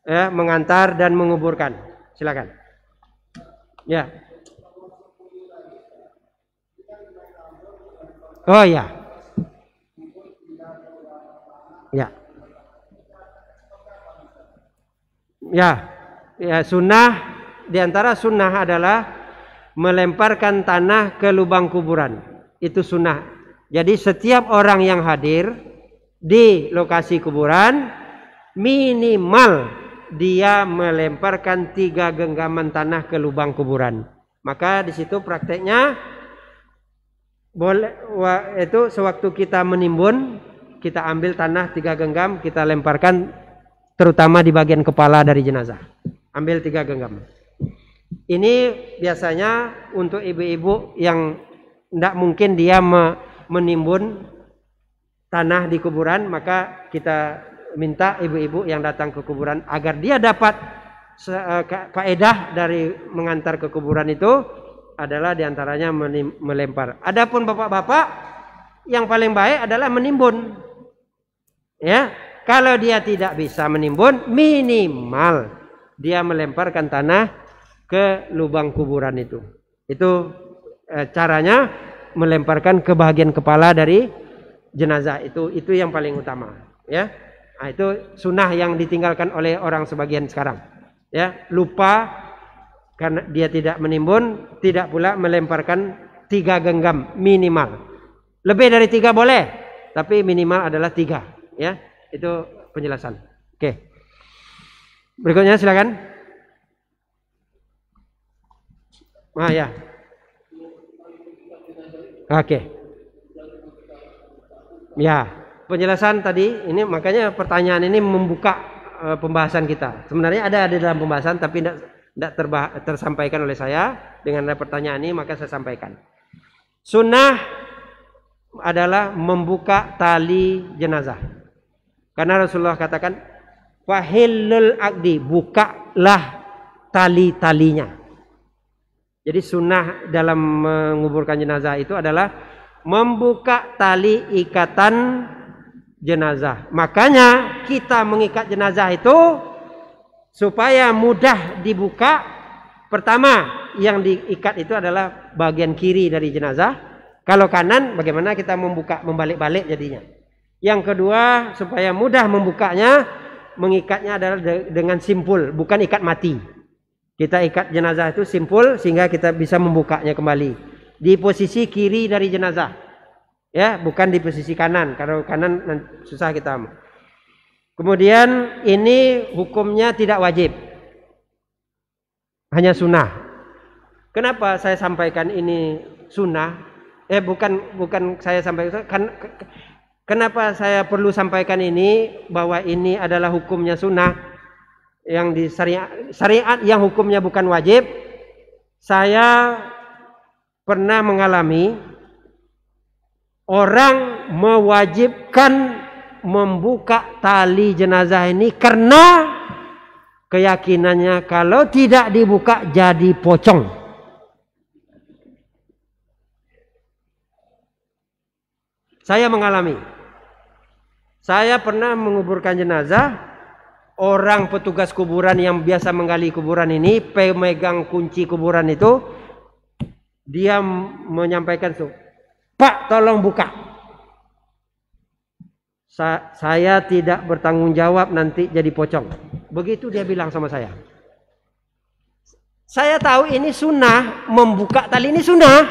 ya, mengantar dan menguburkan. Silakan. Ya. Oh ya. Ya. Ya. Ya, sunnah, diantara sunnah adalah melemparkan tanah ke lubang kuburan. Itu sunnah. Jadi setiap orang yang hadir di lokasi kuburan minimal dia melemparkan 3 genggaman tanah ke lubang kuburan. Maka di situ prakteknya boleh itu sewaktu kita menimbun, kita ambil tanah 3 genggam, kita lemparkan terutama di bagian kepala dari jenazah. Ambil 3 genggam. Ini biasanya untuk ibu-ibu yang tidak mungkin dia menimbun tanah di kuburan, maka kita minta ibu-ibu yang datang ke kuburan agar dia dapat faedah dari mengantar ke kuburan itu adalah diantaranya melempar. Adapun bapak-bapak yang paling baik adalah menimbun. Ya, kalau dia tidak bisa menimbun, minimal dia melemparkan tanah ke lubang kuburan itu. Itu caranya melemparkan ke bagian kepala dari jenazah itu yang paling utama. Ya, nah, itu sunnah yang ditinggalkan oleh orang sebagian sekarang. Ya, lupa karena dia tidak menimbun, tidak pula melemparkan 3 genggam minimal. Lebih dari 3 boleh, tapi minimal adalah 3. Ya, itu penjelasan. Oke. Berikutnya silakan. Ya. Oke. Ya, penjelasan tadi ini makanya pertanyaan ini membuka pembahasan kita. Sebenarnya ada di dalam pembahasan tapi tidak tersampaikan oleh saya. Dengan ada pertanyaan ini maka saya sampaikan. Sunnah adalah membuka tali jenazah. Karena Rasulullah katakan fahillul aqdi, bukalah tali-talinya. Jadi sunnah dalam menguburkan jenazah itu adalah membuka tali ikatan jenazah. Makanya kita mengikat jenazah itu supaya mudah dibuka. Pertama yang diikat itu adalah bagian kiri dari jenazah. Kalau kanan bagaimana kita membalik-balik jadinya. Yang kedua supaya mudah membukanya, mengikatnya adalah dengan simpul, bukan ikat mati. Kita ikat jenazah itu simpul sehingga kita bisa membukanya kembali di posisi kiri dari jenazah. Ya, bukan di posisi kanan. Kalau kanan susah kita. Kemudian ini hukumnya tidak wajib. Hanya sunnah. Kenapa saya sampaikan ini sunnah? Bukan saya sampaikan. Kenapa saya perlu sampaikan ini bahwa ini adalah hukumnya sunnah? Yang di syariat yang hukumnya bukan wajib. Saya pernah mengalami orang mewajibkan membuka tali jenazah ini karena keyakinannya kalau tidak dibuka jadi pocong. Saya mengalami. Saya pernah menguburkan jenazah. Orang petugas kuburan yang biasa menggali kuburan ini, pemegang kunci kuburan itu, dia menyampaikan tuh, Pak tolong buka. Saya tidak bertanggung jawab nanti jadi pocong. Begitu dia bilang sama saya. Saya tahu ini sunnah, membuka tali ini sunnah,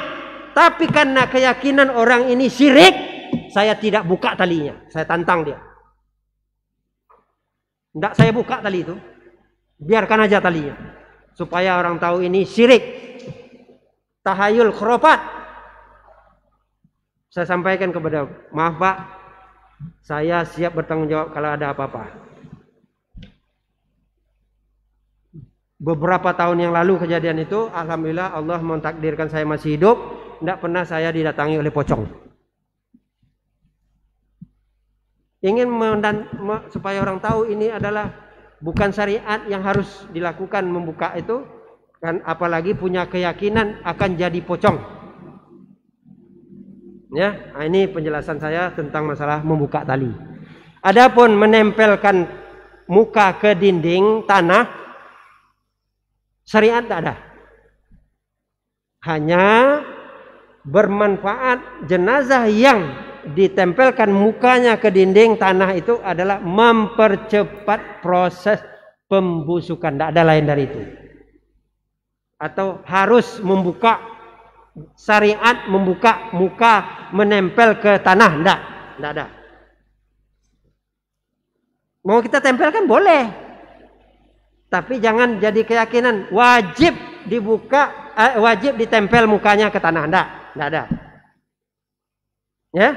tapi karena keyakinan orang ini syirik, saya tidak buka talinya. Saya tantang dia. Tidak saya buka tali itu. Biarkan aja talinya. Supaya orang tahu ini syirik. Tahayul khurafat. Saya sampaikan kepada, maaf Pak, saya siap bertanggung jawab kalau ada apa-apa. Beberapa tahun yang lalu kejadian itu, alhamdulillah Allah mentakdirkan saya masih hidup. Tidak pernah saya didatangi oleh pocong. Ingin supaya orang tahu ini adalah bukan syariat yang harus dilakukan membuka itu, kan apalagi punya keyakinan akan jadi pocong. Ya, nah ini penjelasan saya tentang masalah membuka tali. Adapun menempelkan muka ke dinding tanah, syariat tidak ada. Hanya bermanfaat jenazah yang ditempelkan mukanya ke dinding tanah itu adalah mempercepat proses pembusukan. Tidak ada lain dari itu. Atau harus membuka, syariat membuka muka menempel ke tanah. Tidak ada. Mau kita tempelkan boleh, tapi jangan jadi keyakinan wajib dibuka, wajib ditempel mukanya ke tanah. Enggak ada. Ya,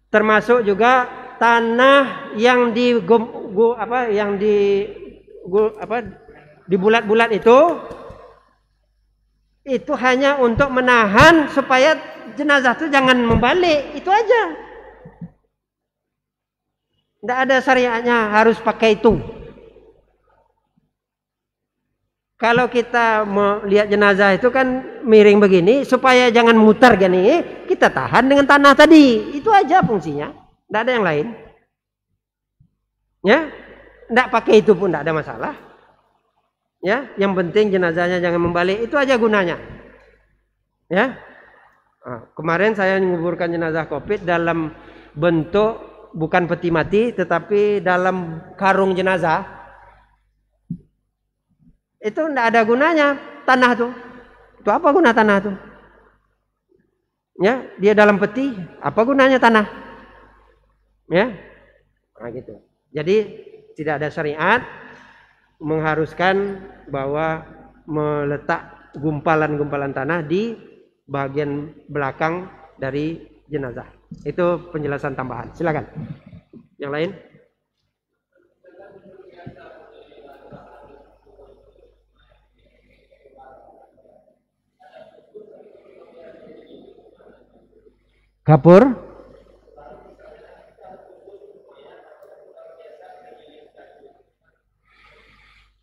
termasuk juga tanah yang di bulat-bulat itu hanya untuk menahan supaya jenazah itu jangan membalik, itu aja. Tidak ada syariatnya harus pakai itu. Kalau kita mau lihat jenazah itu kan miring begini supaya jangan mutar gini, kita tahan dengan tanah tadi. Itu aja fungsinya. Tidak ada yang lain. Ya, tidak pakai itu pun tidak ada masalah. Ya, yang penting jenazahnya jangan membalik, itu aja gunanya. Ya. Nah, kemarin saya menguburkan jenazah Covid dalam bentuk bukan peti mati, tetapi dalam karung jenazah. Itu tidak ada gunanya tanah tuh. Itu apa guna tanah tuh? Ya, dia dalam peti, apa gunanya tanah? Ya, nah gitu. Jadi tidak ada syariat mengharuskan bahwa meletak gumpalan-gumpalan tanah di bagian belakang dari jenazah. Itu penjelasan tambahan. Silakan. Yang lain? Kapur?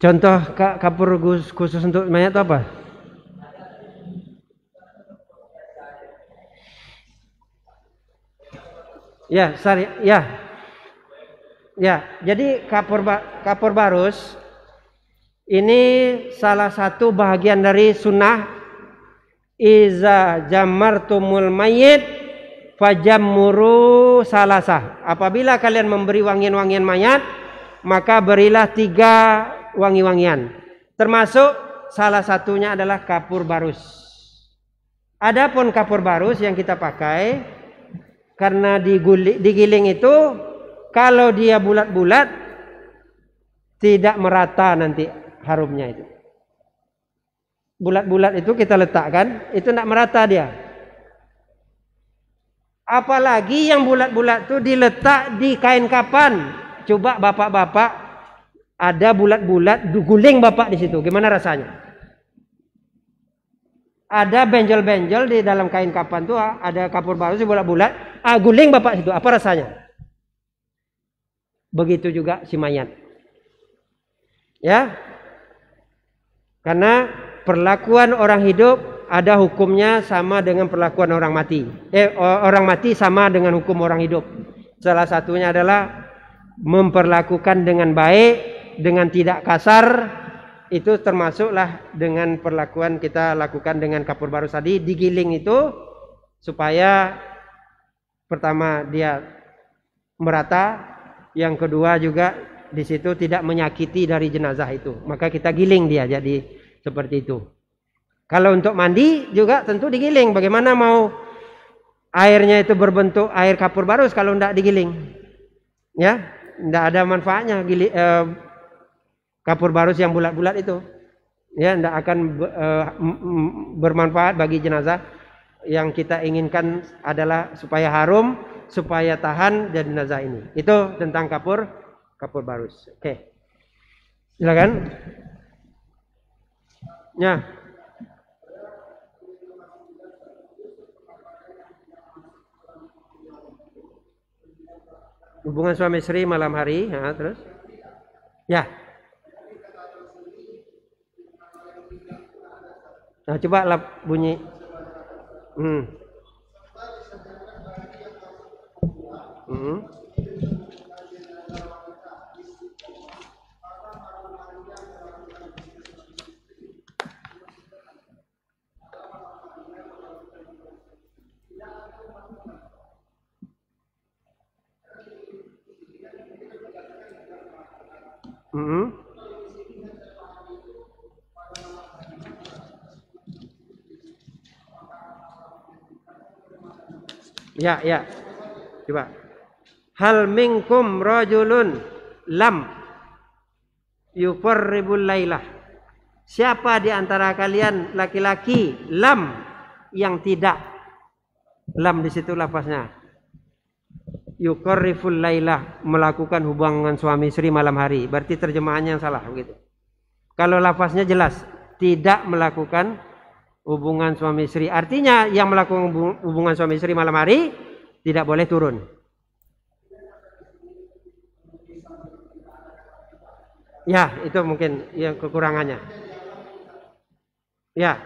Contoh kapur khusus untuk mayat itu apa? Ya, ya. Jadi kapur barus ini salah satu bagian dari sunnah iza jamartumul mayyit fajammuru salasah. Apabila kalian memberi wangian-wangian mayat, maka berilah 3 wangi-wangian. Termasuk salah satunya adalah kapur barus. Adapun kapur barus yang kita pakai karena digiling itu kalau dia bulat-bulat tidak merata nanti harumnya itu. Bulat-bulat itu kita letakkan, itu tidak merata dia. Apalagi yang bulat-bulat itu diletak di kain kapan. Coba bapak-bapak ada bulat-bulat, guling bapak di situ, gimana rasanya? Ada benjol-benjol di dalam kain kapan tuh, ada kapur barus bulat-bulat, guling bapak situ, apa rasanya? Begitu juga si mayat. Ya. Karena perlakuan orang hidup ada hukumnya sama dengan perlakuan orang mati. Orang mati sama dengan hukum orang hidup. Salah satunya adalah memperlakukan dengan baik, dengan tidak kasar. Itu termasuklah dengan perlakuan kita lakukan dengan kapur barus tadi. Digiling itu supaya pertama dia merata, yang kedua juga di situ tidak menyakiti dari jenazah itu. Maka kita giling dia jadi seperti itu. Kalau untuk mandi juga tentu digiling. Bagaimana mau airnya itu berbentuk air kapur barus kalau tidak digiling? Ya, tidak ada manfaatnya kapur barus yang bulat-bulat itu. Ya, tidak akan bermanfaat bagi jenazah. Yang kita inginkan adalah supaya harum, supaya tahan dari jenazah ini. Itu tentang kapur barus. Oke. Silakan. Ya. Hubungan suami istri malam hari, ya, terus? Ya. Nah, coba lah bunyi. Ya, ya. Coba. hal minkum rajulun lam yuqarribul lailah. Siapa di antara kalian laki-laki lam yang tidak, lam di situ lafaznya yuqarriful lailah, melakukan hubungan suami istri malam hari. Berarti terjemahannya yang salah begitu. Kalau lafaznya jelas tidak melakukan hubungan suami istri, artinya yang melakukan hubungan suami istri malam hari tidak boleh turun. Ya, itu mungkin yang kekurangannya. Ya.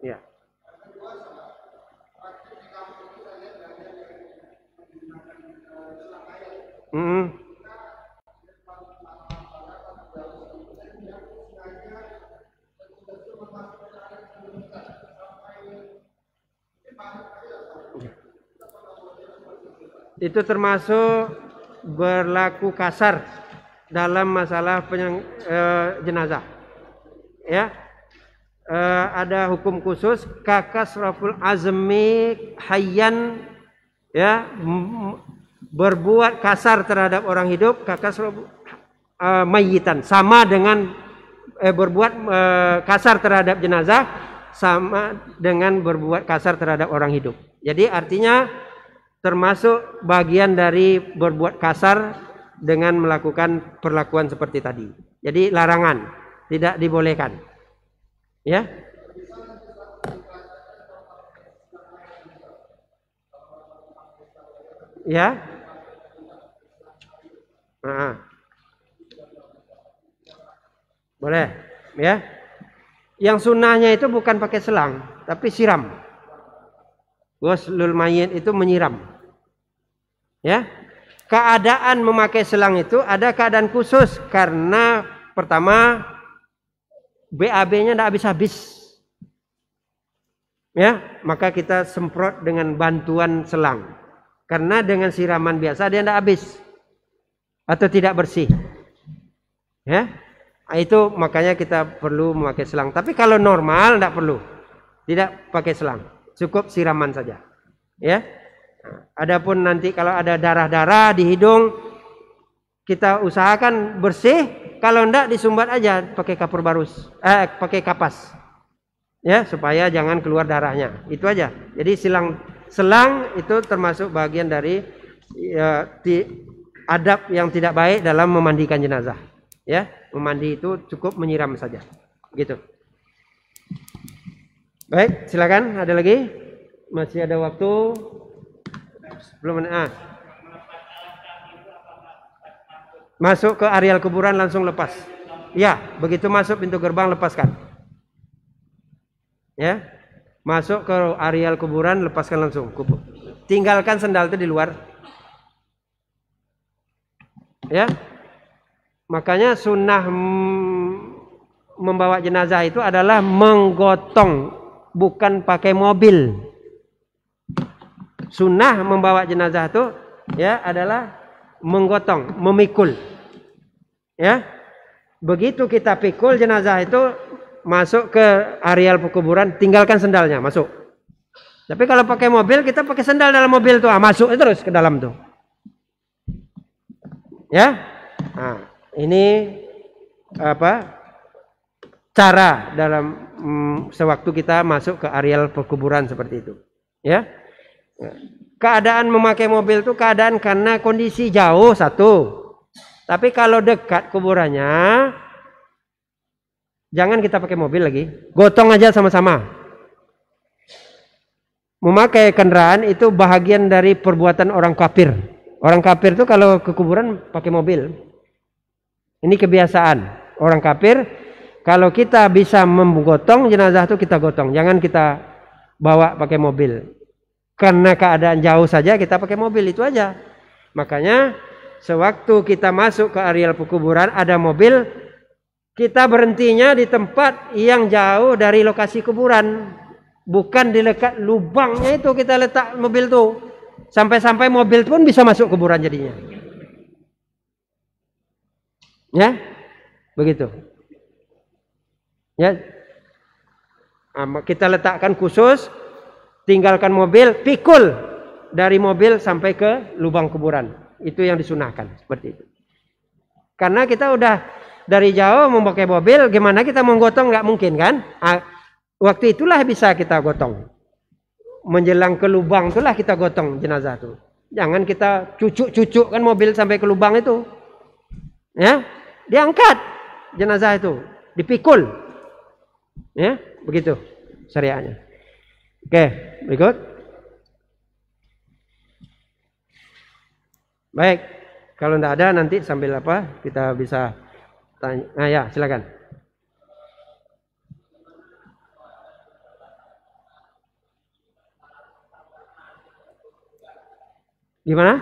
Ya. Itu termasuk berlaku kasar dalam masalah jenazah. Ya, ada hukum khusus kakas raful azmi hayyan, ya, berbuat kasar terhadap orang hidup, kakas mayitan, sama dengan berbuat kasar terhadap jenazah sama dengan berbuat kasar terhadap orang hidup. Jadi artinya termasuk bagian dari berbuat kasar dengan melakukan perlakuan seperti tadi. Jadi larangan, tidak dibolehkan. Ya. Ya. Boleh, ya. Yang sunnahnya itu bukan pakai selang, tapi siram. Ghuslul mayyit itu menyiram. Ya. Keadaan memakai selang itu ada keadaan khusus karena pertama BAB-nya tidak habis-habis. Ya, maka kita semprot dengan bantuan selang. Karena dengan siraman biasa dia tidak habis atau tidak bersih. Ya. Itu makanya kita perlu memakai selang. Tapi kalau normal tidak perlu. Tidak pakai selang. Cukup siraman saja. Ya. Adapun nanti kalau ada darah-darah di hidung, kita usahakan bersih. Kalau enggak disumbat aja pakai kapur barus, pakai kapas, ya, supaya jangan keluar darahnya. Itu aja. Jadi selang itu termasuk bagian dari adab yang tidak baik dalam memandikan jenazah. Ya, memandi itu cukup menyiram saja. Gitu. Baik, silakan. Ada lagi? Masih ada waktu. Belum. Masuk ke areal kuburan langsung lepas. Ya, begitu masuk pintu gerbang lepaskan. Ya, masuk ke areal kuburan lepaskan langsung. Tinggalkan sendal itu di luar. Ya, makanya sunnah membawa jenazah itu adalah menggotong, bukan pakai mobil. Sunnah membawa jenazah itu ya adalah menggotong, memikul. Ya. Begitu kita pikul jenazah itu masuk ke areal pekuburan, tinggalkan sendalnya, masuk. Tapi kalau pakai mobil, kita pakai sendal dalam mobil tuh, masuk terus ke dalam tuh. Ya. Nah, ini apa? Cara dalam sewaktu kita masuk ke areal pekuburan seperti itu. Ya. Keadaan memakai mobil itu keadaan karena kondisi jauh satu. Tapi kalau dekat kuburannya, jangan kita pakai mobil lagi. Gotong aja sama-sama. Memakai kendaraan itu bahagian dari perbuatan orang kafir. Orang kafir itu kalau ke kuburan pakai mobil. Ini kebiasaan orang kafir. Kalau kita bisa menggotong jenazah itu kita gotong. Jangan kita bawa pakai mobil. Karena keadaan jauh saja kita pakai mobil, itu aja. Makanya sewaktu kita masuk ke areal pekuburan ada mobil, kita berhentinya di tempat yang jauh dari lokasi kuburan, bukan di dekat lubangnya itu kita letak mobil tuh. Sampai-sampai mobil pun bisa masuk kuburan jadinya. Ya, begitu. Ya, kita letakkan khusus. Tinggalkan mobil, pikul dari mobil sampai ke lubang kuburan. Itu yang disunahkan seperti itu. Karena kita udah dari jauh memakai mobil, gimana kita mau gotong? Nggak mungkin kan? Waktu itulah bisa kita gotong. Menjelang ke lubang itulah kita gotong jenazah itu. Jangan kita cucuk-cucuk kan mobil sampai ke lubang itu. Ya, diangkat jenazah itu, dipikul. Ya, begitu syariatnya. Oke, berikut. Baik, kalau tidak ada nanti sambil apa kita bisa tanya. Nah ya, silakan. Gimana?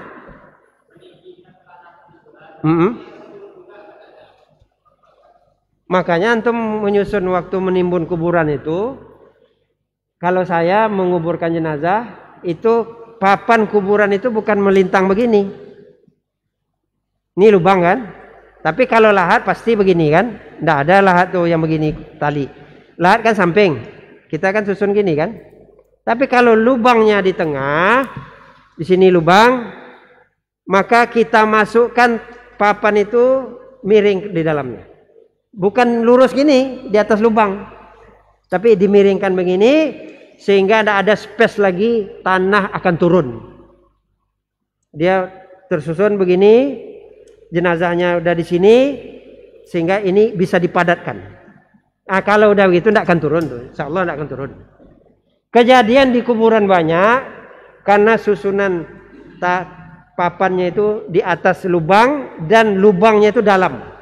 Makanya antum menyusun waktu menimbun kuburan itu, kalau saya menguburkan jenazah, itu papan kuburan itu bukan melintang begini. Ini lubang kan? Tapi kalau lahat pasti begini kan? Tidak ada lahat tuh yang begini tali. Lahat kan samping. Kita kan susun gini kan? Tapi kalau lubangnya di tengah, di sini lubang, maka kita masukkan papan itu miring di dalamnya. Bukan lurus gini di atas lubang, tapi dimiringkan begini sehingga tidak ada space lagi, tanah akan turun. Dia tersusun begini, jenazahnya udah di sini sehingga ini bisa dipadatkan. Nah, kalau udah begitu tidak akan turun tuh, insya Allah tidak akan turun. Kejadian di kuburan banyak karena susunan papannya itu di atas lubang dan lubangnya itu dalam.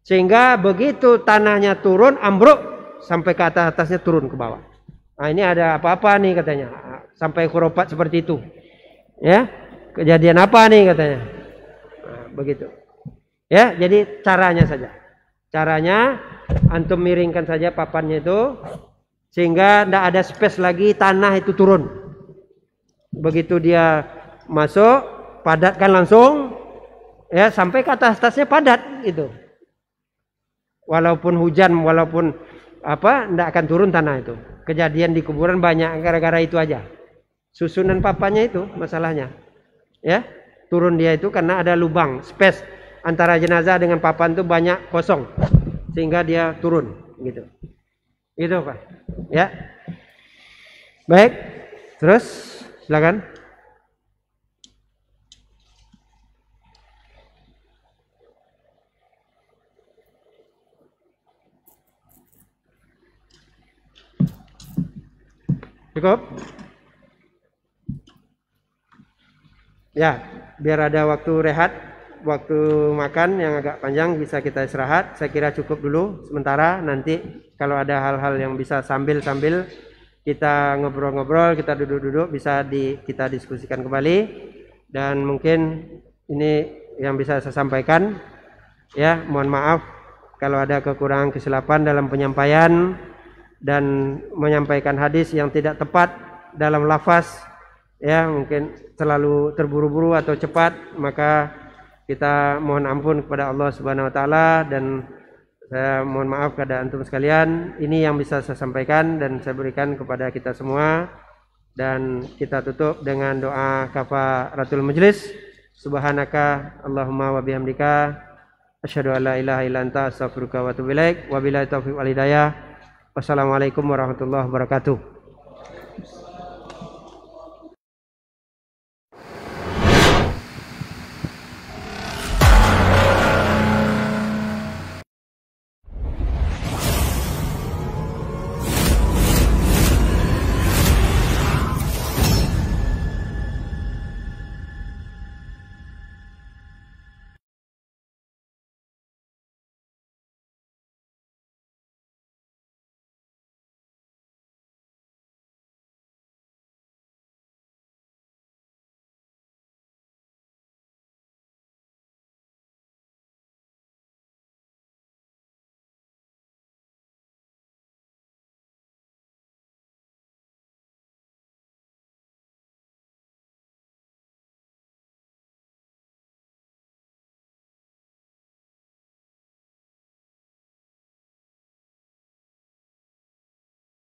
Sehingga begitu tanahnya turun, ambruk sampai ke atasnya turun ke bawah. Nah, ini ada apa-apa nih katanya. Sampai khurafat seperti itu. Ya, kejadian apa nih katanya. Nah, begitu. Ya, jadi caranya saja. Caranya antum miringkan saja papannya itu sehingga tidak ada space lagi, tanah itu turun. Begitu dia masuk, padatkan langsung ya sampai ke atasnya padat itu. Walaupun hujan, walaupun apa, tidak akan turun tanah itu. Kejadian di kuburan banyak gara-gara itu aja. Susunan papannya itu masalahnya. Ya, turun dia itu karena ada lubang, space antara jenazah dengan papan itu banyak kosong. Sehingga dia turun gitu. Itu Pak. Ya. Baik. Terus silakan. Cukup? Ya, biar ada waktu rehat, waktu makan yang agak panjang bisa kita istirahat. Saya kira cukup dulu sementara. Nanti kalau ada hal-hal yang bisa sambil-sambil kita ngobrol-ngobrol, kita duduk-duduk, bisa kita diskusikan kembali. Dan mungkin ini yang bisa saya sampaikan. Ya, mohon maaf kalau ada kekurangan kesilapan dalam penyampaian dan menyampaikan hadis yang tidak tepat dalam lafaz, ya mungkin terlalu terburu-buru atau cepat, maka kita mohon ampun kepada Allah Subhanahu wa taala dan saya mohon maaf kepada antum sekalian. Ini yang bisa saya sampaikan dan saya berikan kepada kita semua, dan kita tutup dengan doa kafaratul majlis. Subhanaka Allahumma wa bihamdika asyhadu an la ilaha illa anta astaghfiruka wa atubu ilaik. Wabillahi taufiq wal hidayah. Wassalamualaikum warahmatullahi wabarakatuh.